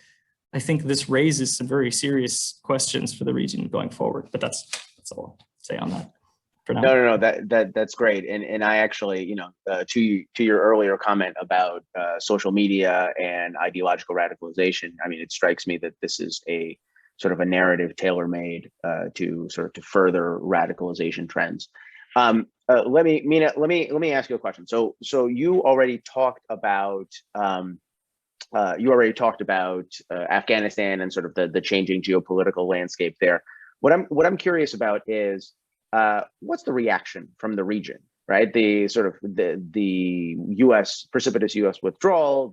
I think this raises some very serious questions for the region going forward. But that's all I'll say on that for now. No, that's great. And I actually, to your earlier comment about social media and ideological radicalization, I mean, it strikes me that this is a sort of a narrative tailor-made to further radicalization trends. Meena, let me ask you a question. So you already talked about Afghanistan and sort of the changing geopolitical landscape there. What I'm curious about is what's the reaction from the region, right? The sort of the precipitous U.S. withdrawal,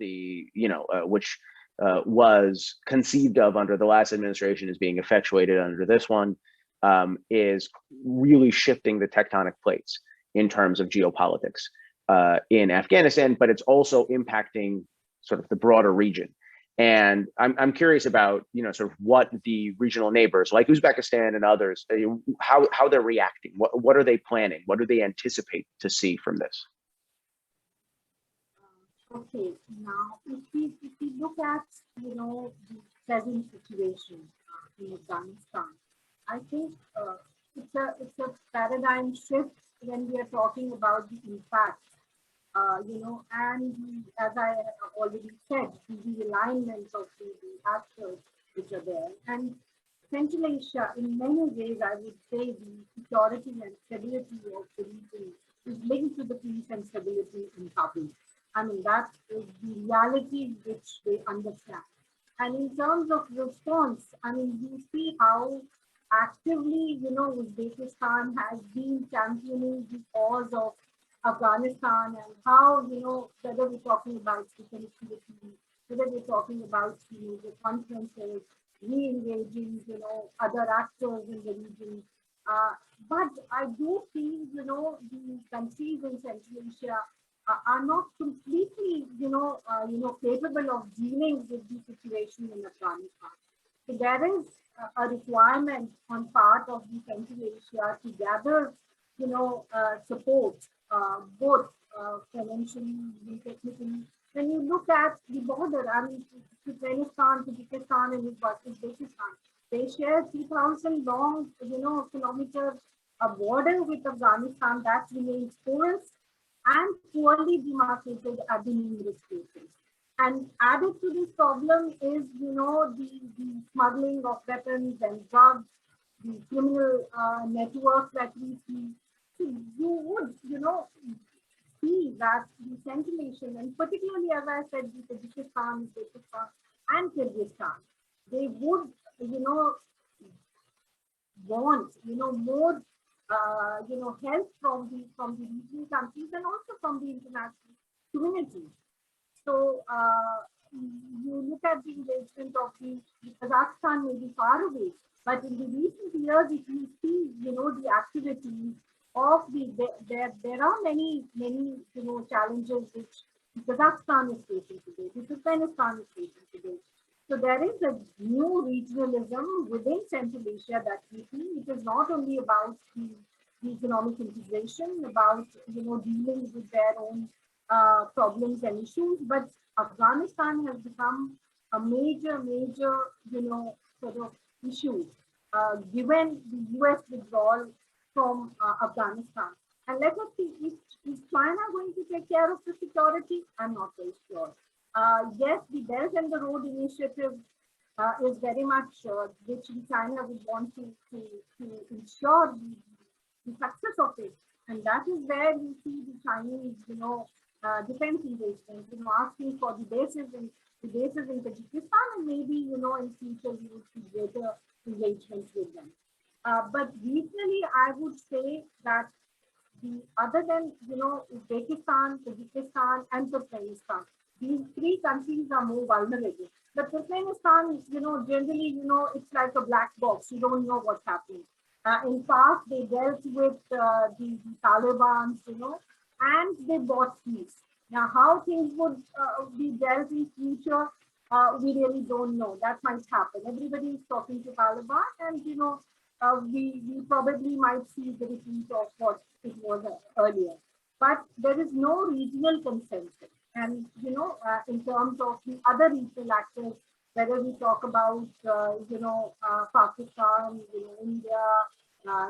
which was conceived of under the last administration is being effectuated under this one, is really shifting the tectonic plates in terms of geopolitics in Afghanistan, but it's also impacting sort of the broader region. And I'm curious about, sort of what the regional neighbors like Uzbekistan and others, how they're reacting. What are they planning? What do they anticipate to see from this? Okay, now if we look at the present situation in Afghanistan, I think it's a paradigm shift when we are talking about the impact. And as I already said, the alignment of the actors which are there. And Central Asia, in many ways, I would say the security and stability of the region is linked to the peace and stability in Kabul. I mean, that is the reality which they understand. And in terms of response, I mean, you see how actively, Uzbekistan has been championing the cause of Afghanistan, and how, whether we're talking about the connectivity, whether we're talking about, the conferences, re-engaging, other actors in the region. But I do feel, the countries in Central Asia are not completely, capable of dealing with the situation in Afghanistan. So there is a requirement on part of the Central Asia to gather, support, both financially and technically, when you look at the border, I mean, Turkmenistan, Tajikistan, and Uzbekistan, they share 3,000 long, kilometer border with Afghanistan that remains porous and poorly demarcated at the numerous places. And added to this problem is, the smuggling of weapons and drugs, the criminal networks that we see. So you would, see that the Central Asian, and particularly, as I said, the Tajikistan, Uzbekistan, and Kyrgyzstan, they would, want, more, help from the regional countries and also from the international community. So you look at the engagement of the Kazakhstan may be far away, but in the recent years, if you see, the activities of there are many, challenges which Kazakhstan is facing today, the Turkmenistan is facing today. So there is a new regionalism within Central Asia that we see. It is not only about the economic integration, about, dealing with their own problems and issues, but Afghanistan has become a major, sort of issue given the US withdrawal from Afghanistan. And let us see, is China going to take care of the security? I'm not very sure. Yes, the Belt and the Road Initiative is very much which China would want to ensure the success of it. And that is where you see the Chinese, defense engagement, asking for the bases in Tajikistan, and maybe, in future we would see greater engagement with them. But regionally, I would say that other than, Uzbekistan, Tajikistan, and Turkmenistan, these three countries are more vulnerable. But Turkmenistan, generally, it's like a black box. You don't know what's happening. In past, they dealt with the Taliban, and they bought peace. Now, how things would be dealt in future, we really don't know. That might happen. Everybody is talking to Taliban, and we probably might see the repeat of what it was earlier. But there is no regional consensus. And in terms of the other regional actors, whether we talk about Pakistan, India,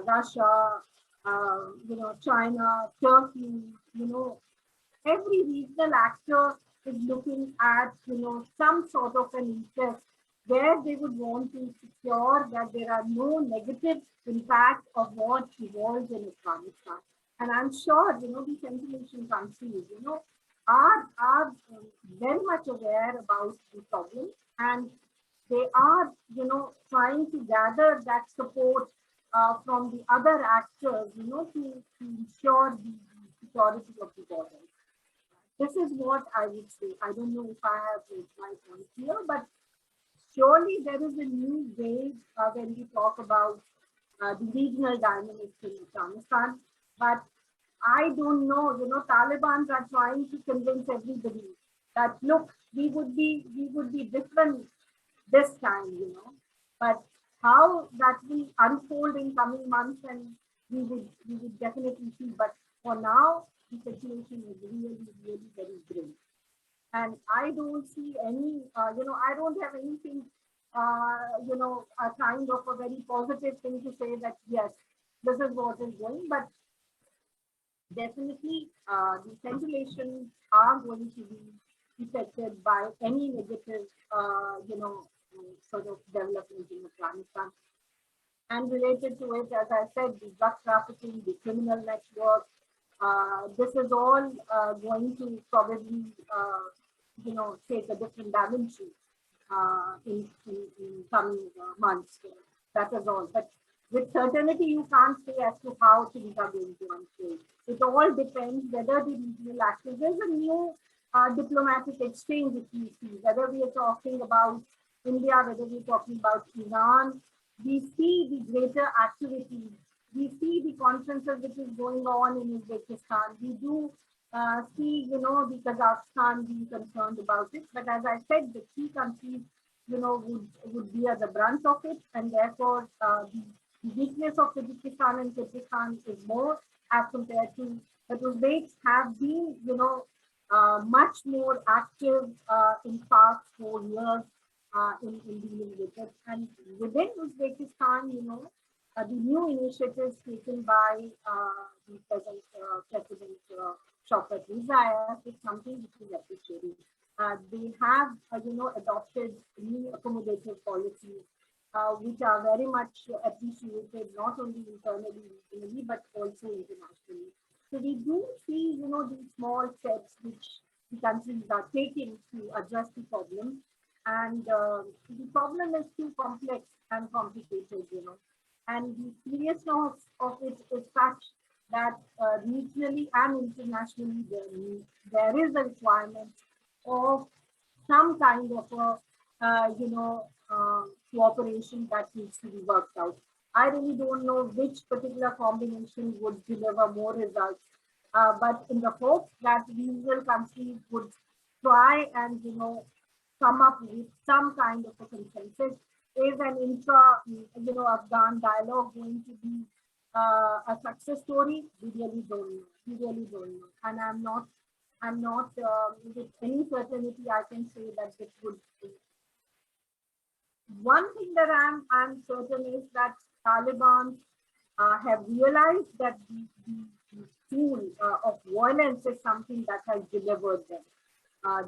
Russia, China, Turkey, every regional actor is looking at, some sort of an interest where they would want to secure that there are no negative impacts of what evolves in Afghanistan. And I'm sure, the Central Asian countries, are very much aware about the problem, and they are, trying to gather that support from the other actors, to ensure the security of the border. This is what I would say. I don't know if I have made my point here, but surely there is a new wave when we talk about the regional dynamics in Afghanistan. But I don't know, Taliban are trying to convince everybody that, look, we would be different this time, but how that will unfold in coming months, and we would definitely see. But for now, the situation is really, really very grim. And I don't see any, I don't have anything, a kind of a very positive thing to say that, yes, this is what is going, but definitely the Central Asians are going to be affected by any negative, sort of development in Afghanistan. And related to it, as I said, the drug trafficking, the criminal network, this is all going to probably, take a different dimension in coming months. That is all. But with certainty, you can't say as to how things are going to unfold. It all depends whether the regional actors, there's a new diplomatic exchange if you see, whether we are talking about India, whether we're talking about Iran, we see the greater activities. We see the conferences which is going on in Uzbekistan. We do see, the Kazakhstan being concerned about it. But as I said, the key countries, would bear the brunt of it, and therefore the weakness of Uzbekistan and Kyrgyzstan is more as compared to, but Uzbeks have been, much more active in past 4 years in dealing with it. And within Uzbekistan, the new initiatives taken by the present President Shavkat Mirziyoyev is something which is appreciated. They have, adopted new accommodative policies, which are very much appreciated, not only internally, regionally, but also internationally. So we do see, these small steps which the countries are taking to address the problem. And the problem is too complex and complicated, and the seriousness of it is such that regionally and internationally there is a requirement of some kind of a, cooperation that needs to be worked out. I really don't know which particular combination would deliver more results, but in the hope that regional countries would try and, come up with some kind of a consensus. Is an Afghan dialogue going to be a success story? We really don't know. We really don't know. And I'm not with any certainty I can say that this would be. One thing that I'm certain is that Taliban have realized that the tool of violence is something that has delivered them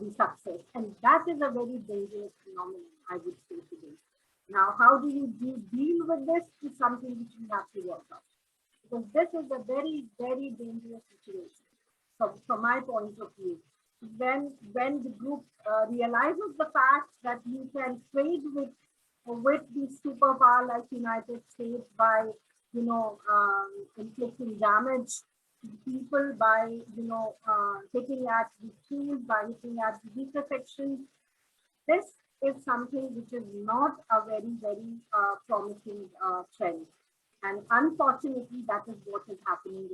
the success, and that is a very dangerous phenomenon, I would say today. Now, how do you deal with this is something which we have to work out, because this is a very, very dangerous situation. So, from my point of view, when the group realizes the fact that you can trade with the superpower like United States by, inflicting damage to people, by, hitting at the tools, by hitting at the weaker sections, this is something which is not a very, very promising trend. And unfortunately, that is what is happening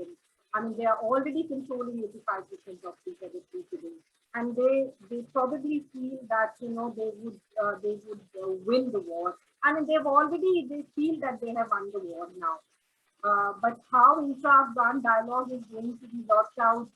they are already controlling 85% of the territory today. And they probably feel that, they would win the war. They feel that they have won the war now. But how intra-Afghan dialogue is going to be worked out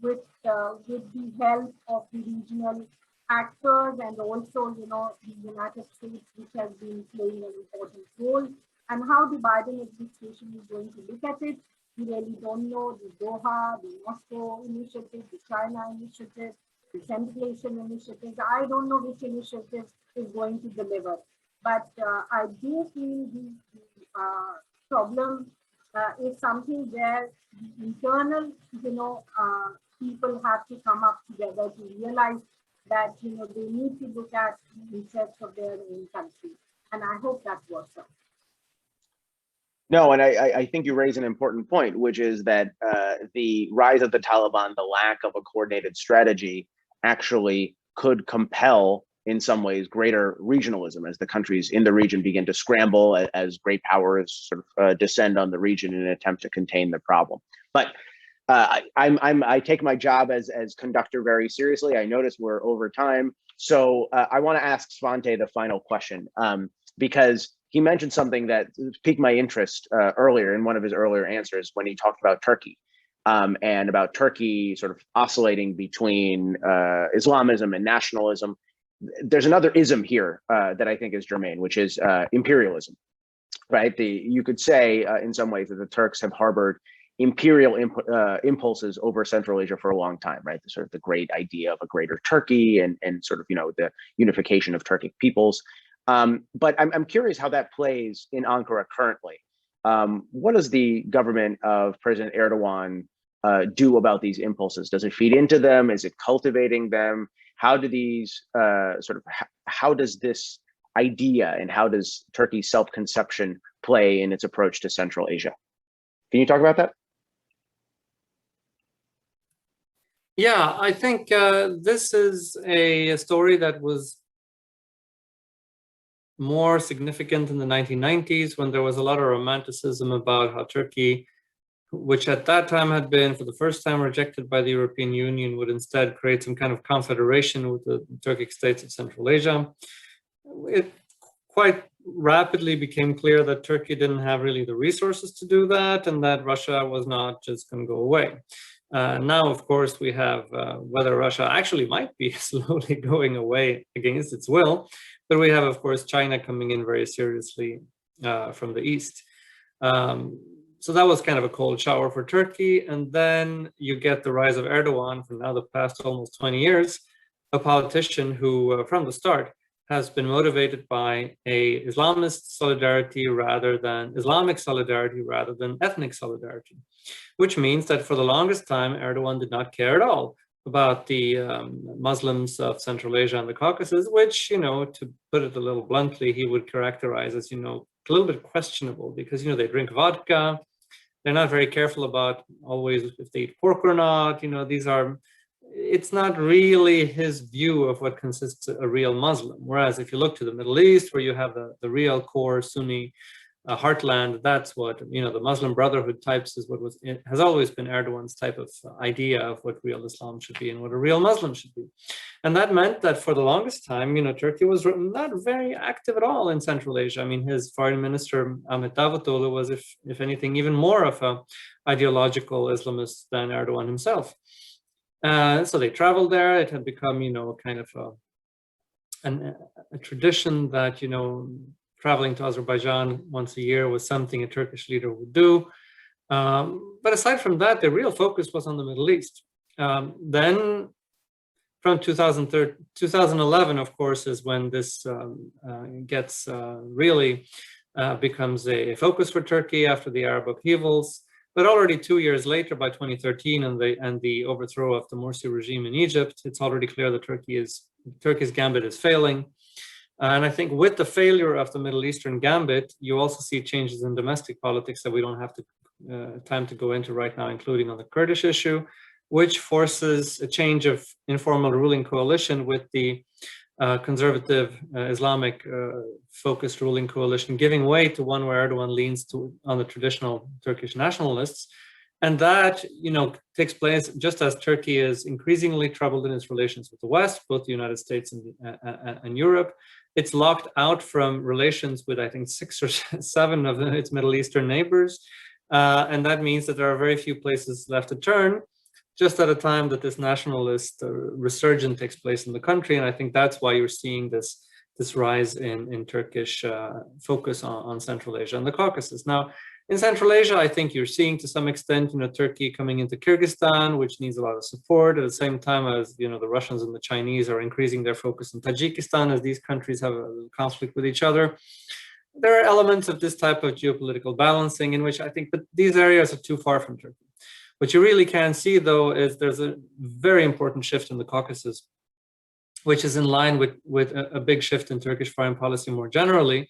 with the help of the regional actors and also, the United States, which has been playing an important role, and how the Biden administration is going to look at it, we really don't know. The Doha, the Moscow initiative, the China initiative, the Central Asian initiatives, I don't know which initiative is going to deliver. But I do feel the problem is something where the internal, people have to come up together to realize that, they need to look at the interests of their own country. And I hope that works out. No, and I think you raise an important point, which is that the rise of the Taliban, the lack of a coordinated strategy, actually could compel, in some ways, greater regionalism as the countries in the region begin to scramble, as great powers sort of descend on the region in an attempt to contain the problem. But I take my job as conductor very seriously. I notice we're over time, so I want to ask Svante the final question, because he mentioned something that piqued my interest earlier in one of his earlier answers when he talked about Turkey, and about Turkey sort of oscillating between Islamism and nationalism. There's another ism here that I think is germane, which is imperialism, right? You could say in some ways that the Turks have harbored imperial impulses over Central Asia for a long time, right? The sort of the great idea of a greater Turkey and sort of, the unification of Turkic peoples. But I'm curious how that plays in Ankara currently. What does the government of President Erdogan do about these impulses? Does it feed into them? Is it cultivating them? How do these how does this idea and how does Turkey's self-conception play in its approach to Central Asia? Can you talk about that? Yeah, I think this is a story that was more significant in the 1990s, when there was a lot of romanticism about how Turkey, which at that time had been for the first time rejected by the European Union, would instead create some kind of confederation with the Turkic states of Central Asia. It quite rapidly became clear that Turkey didn't have really the resources to do that, and that Russia was not just going to go away. Now, of course, we have whether Russia actually might be slowly going away against its will, but we have, of course, China coming in very seriously from the east. So that was kind of a cold shower for Turkey. And then you get the rise of Erdogan for now the past almost 20 years, a politician who from the start has been motivated by a Islamist solidarity rather than Islamic solidarity rather than ethnic solidarity, which means that for the longest time, Erdogan did not care at all about the Muslims of Central Asia and the Caucasus, which, you know, to put it a little bluntly, he would characterize as, you know, a little bit questionable because, you know, they drink vodka. They're not very careful about always if they eat pork or not. You know, these are, it's not really his view of what consists a real Muslim. Whereas if you look to the Middle East, where you have the real core Sunni heartland, that's what, you know, the Muslim Brotherhood types is what has always been Erdogan's type of idea of what real Islam should be and what a real Muslim should be. And that meant that for the longest time, you know, Turkey was not very active at all in Central Asia. I mean, his foreign minister, Ahmet Davutoglu, was, if anything, even more of a ideological Islamist than Erdogan himself. So they traveled there. It had become, you know, kind of a tradition that, you know, traveling to Azerbaijan once a year was something a Turkish leader would do. But aside from that, the real focus was on the Middle East. Then from 2011, of course, is when this gets really becomes a focus for Turkey after the Arab upheavals. But already 2 years later, by 2013, and the overthrow of the Morsi regime in Egypt, it's already clear that Turkey's gambit is failing. And I think with the failure of the Middle Eastern gambit, you also see changes in domestic politics that we don't have time to go into right now, including on the Kurdish issue, which forces a change of informal ruling coalition with the conservative Islamic focused ruling coalition, giving way to one where Erdogan leans on the traditional Turkish nationalists. And that, you know, takes place just as Turkey is increasingly troubled in its relations with the West, both the United States and Europe. It's locked out from relations with, I think, 6 or 7 of its Middle Eastern neighbors. And that means that there are very few places left to turn, just at a time that this nationalist resurgence takes place in the country. And I think that's why you're seeing this rise in Turkish focus on Central Asia and the Caucasus. Now, in Central Asia, I think you're seeing to some extent, you know, Turkey coming into Kyrgyzstan, which needs a lot of support at the same time as, you know, the Russians and the Chinese are increasing their focus in Tajikistan as these countries have a conflict with each other. There are elements of this type of geopolitical balancing in which I think that these areas are too far from Turkey. What you really can see, though, is there's a very important shift in the Caucasus, which is in line with a big shift in Turkish foreign policy more generally,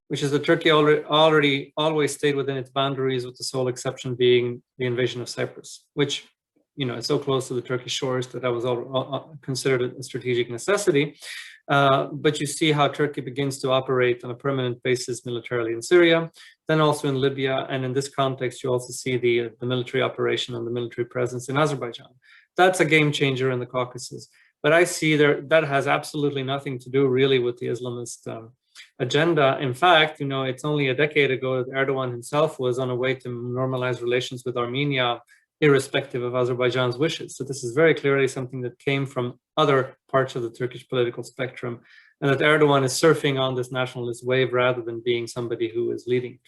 which is that Turkey already always stayed within its boundaries, with the sole exception being the invasion of Cyprus, which, you know, is so close to the Turkish shores that that was all considered a strategic necessity. But you see how Turkey begins to operate on a permanent basis militarily in Syria, then also in Libya. And in this context, you also see the military operation and the military presence in Azerbaijan. That's a game changer in the Caucasus. But I see that has absolutely nothing to do really with the Islamist agenda. In fact, you know, it's only a decade ago that Erdogan himself was on a way to normalize relations with Armenia, irrespective of Azerbaijan's wishes. So this is very clearly something that came from other parts of the Turkish political spectrum, and that Erdogan is surfing on this nationalist wave rather than being somebody who is leading it.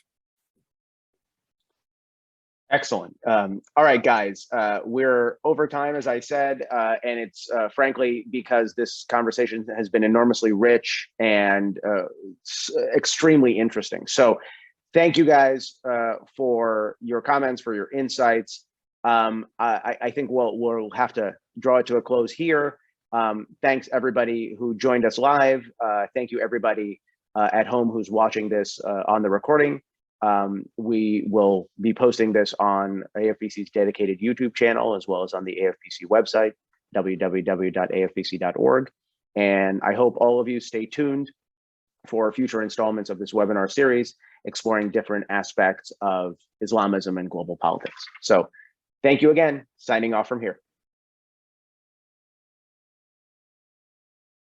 Excellent. All right, guys, we're over time, as I said, and it's frankly because this conversation has been enormously rich and extremely interesting. So thank you guys for your comments, for your insights. I think we'll have to draw it to a close here. Thanks everybody who joined us live. Thank you everybody at home who's watching this on the recording. We will be posting this on AFPC's dedicated YouTube channel, as well as on the AFPC website, www.afpc.org. And I hope all of you stay tuned for future installments of this webinar series, exploring different aspects of Islamism and global politics. So thank you again, signing off from here.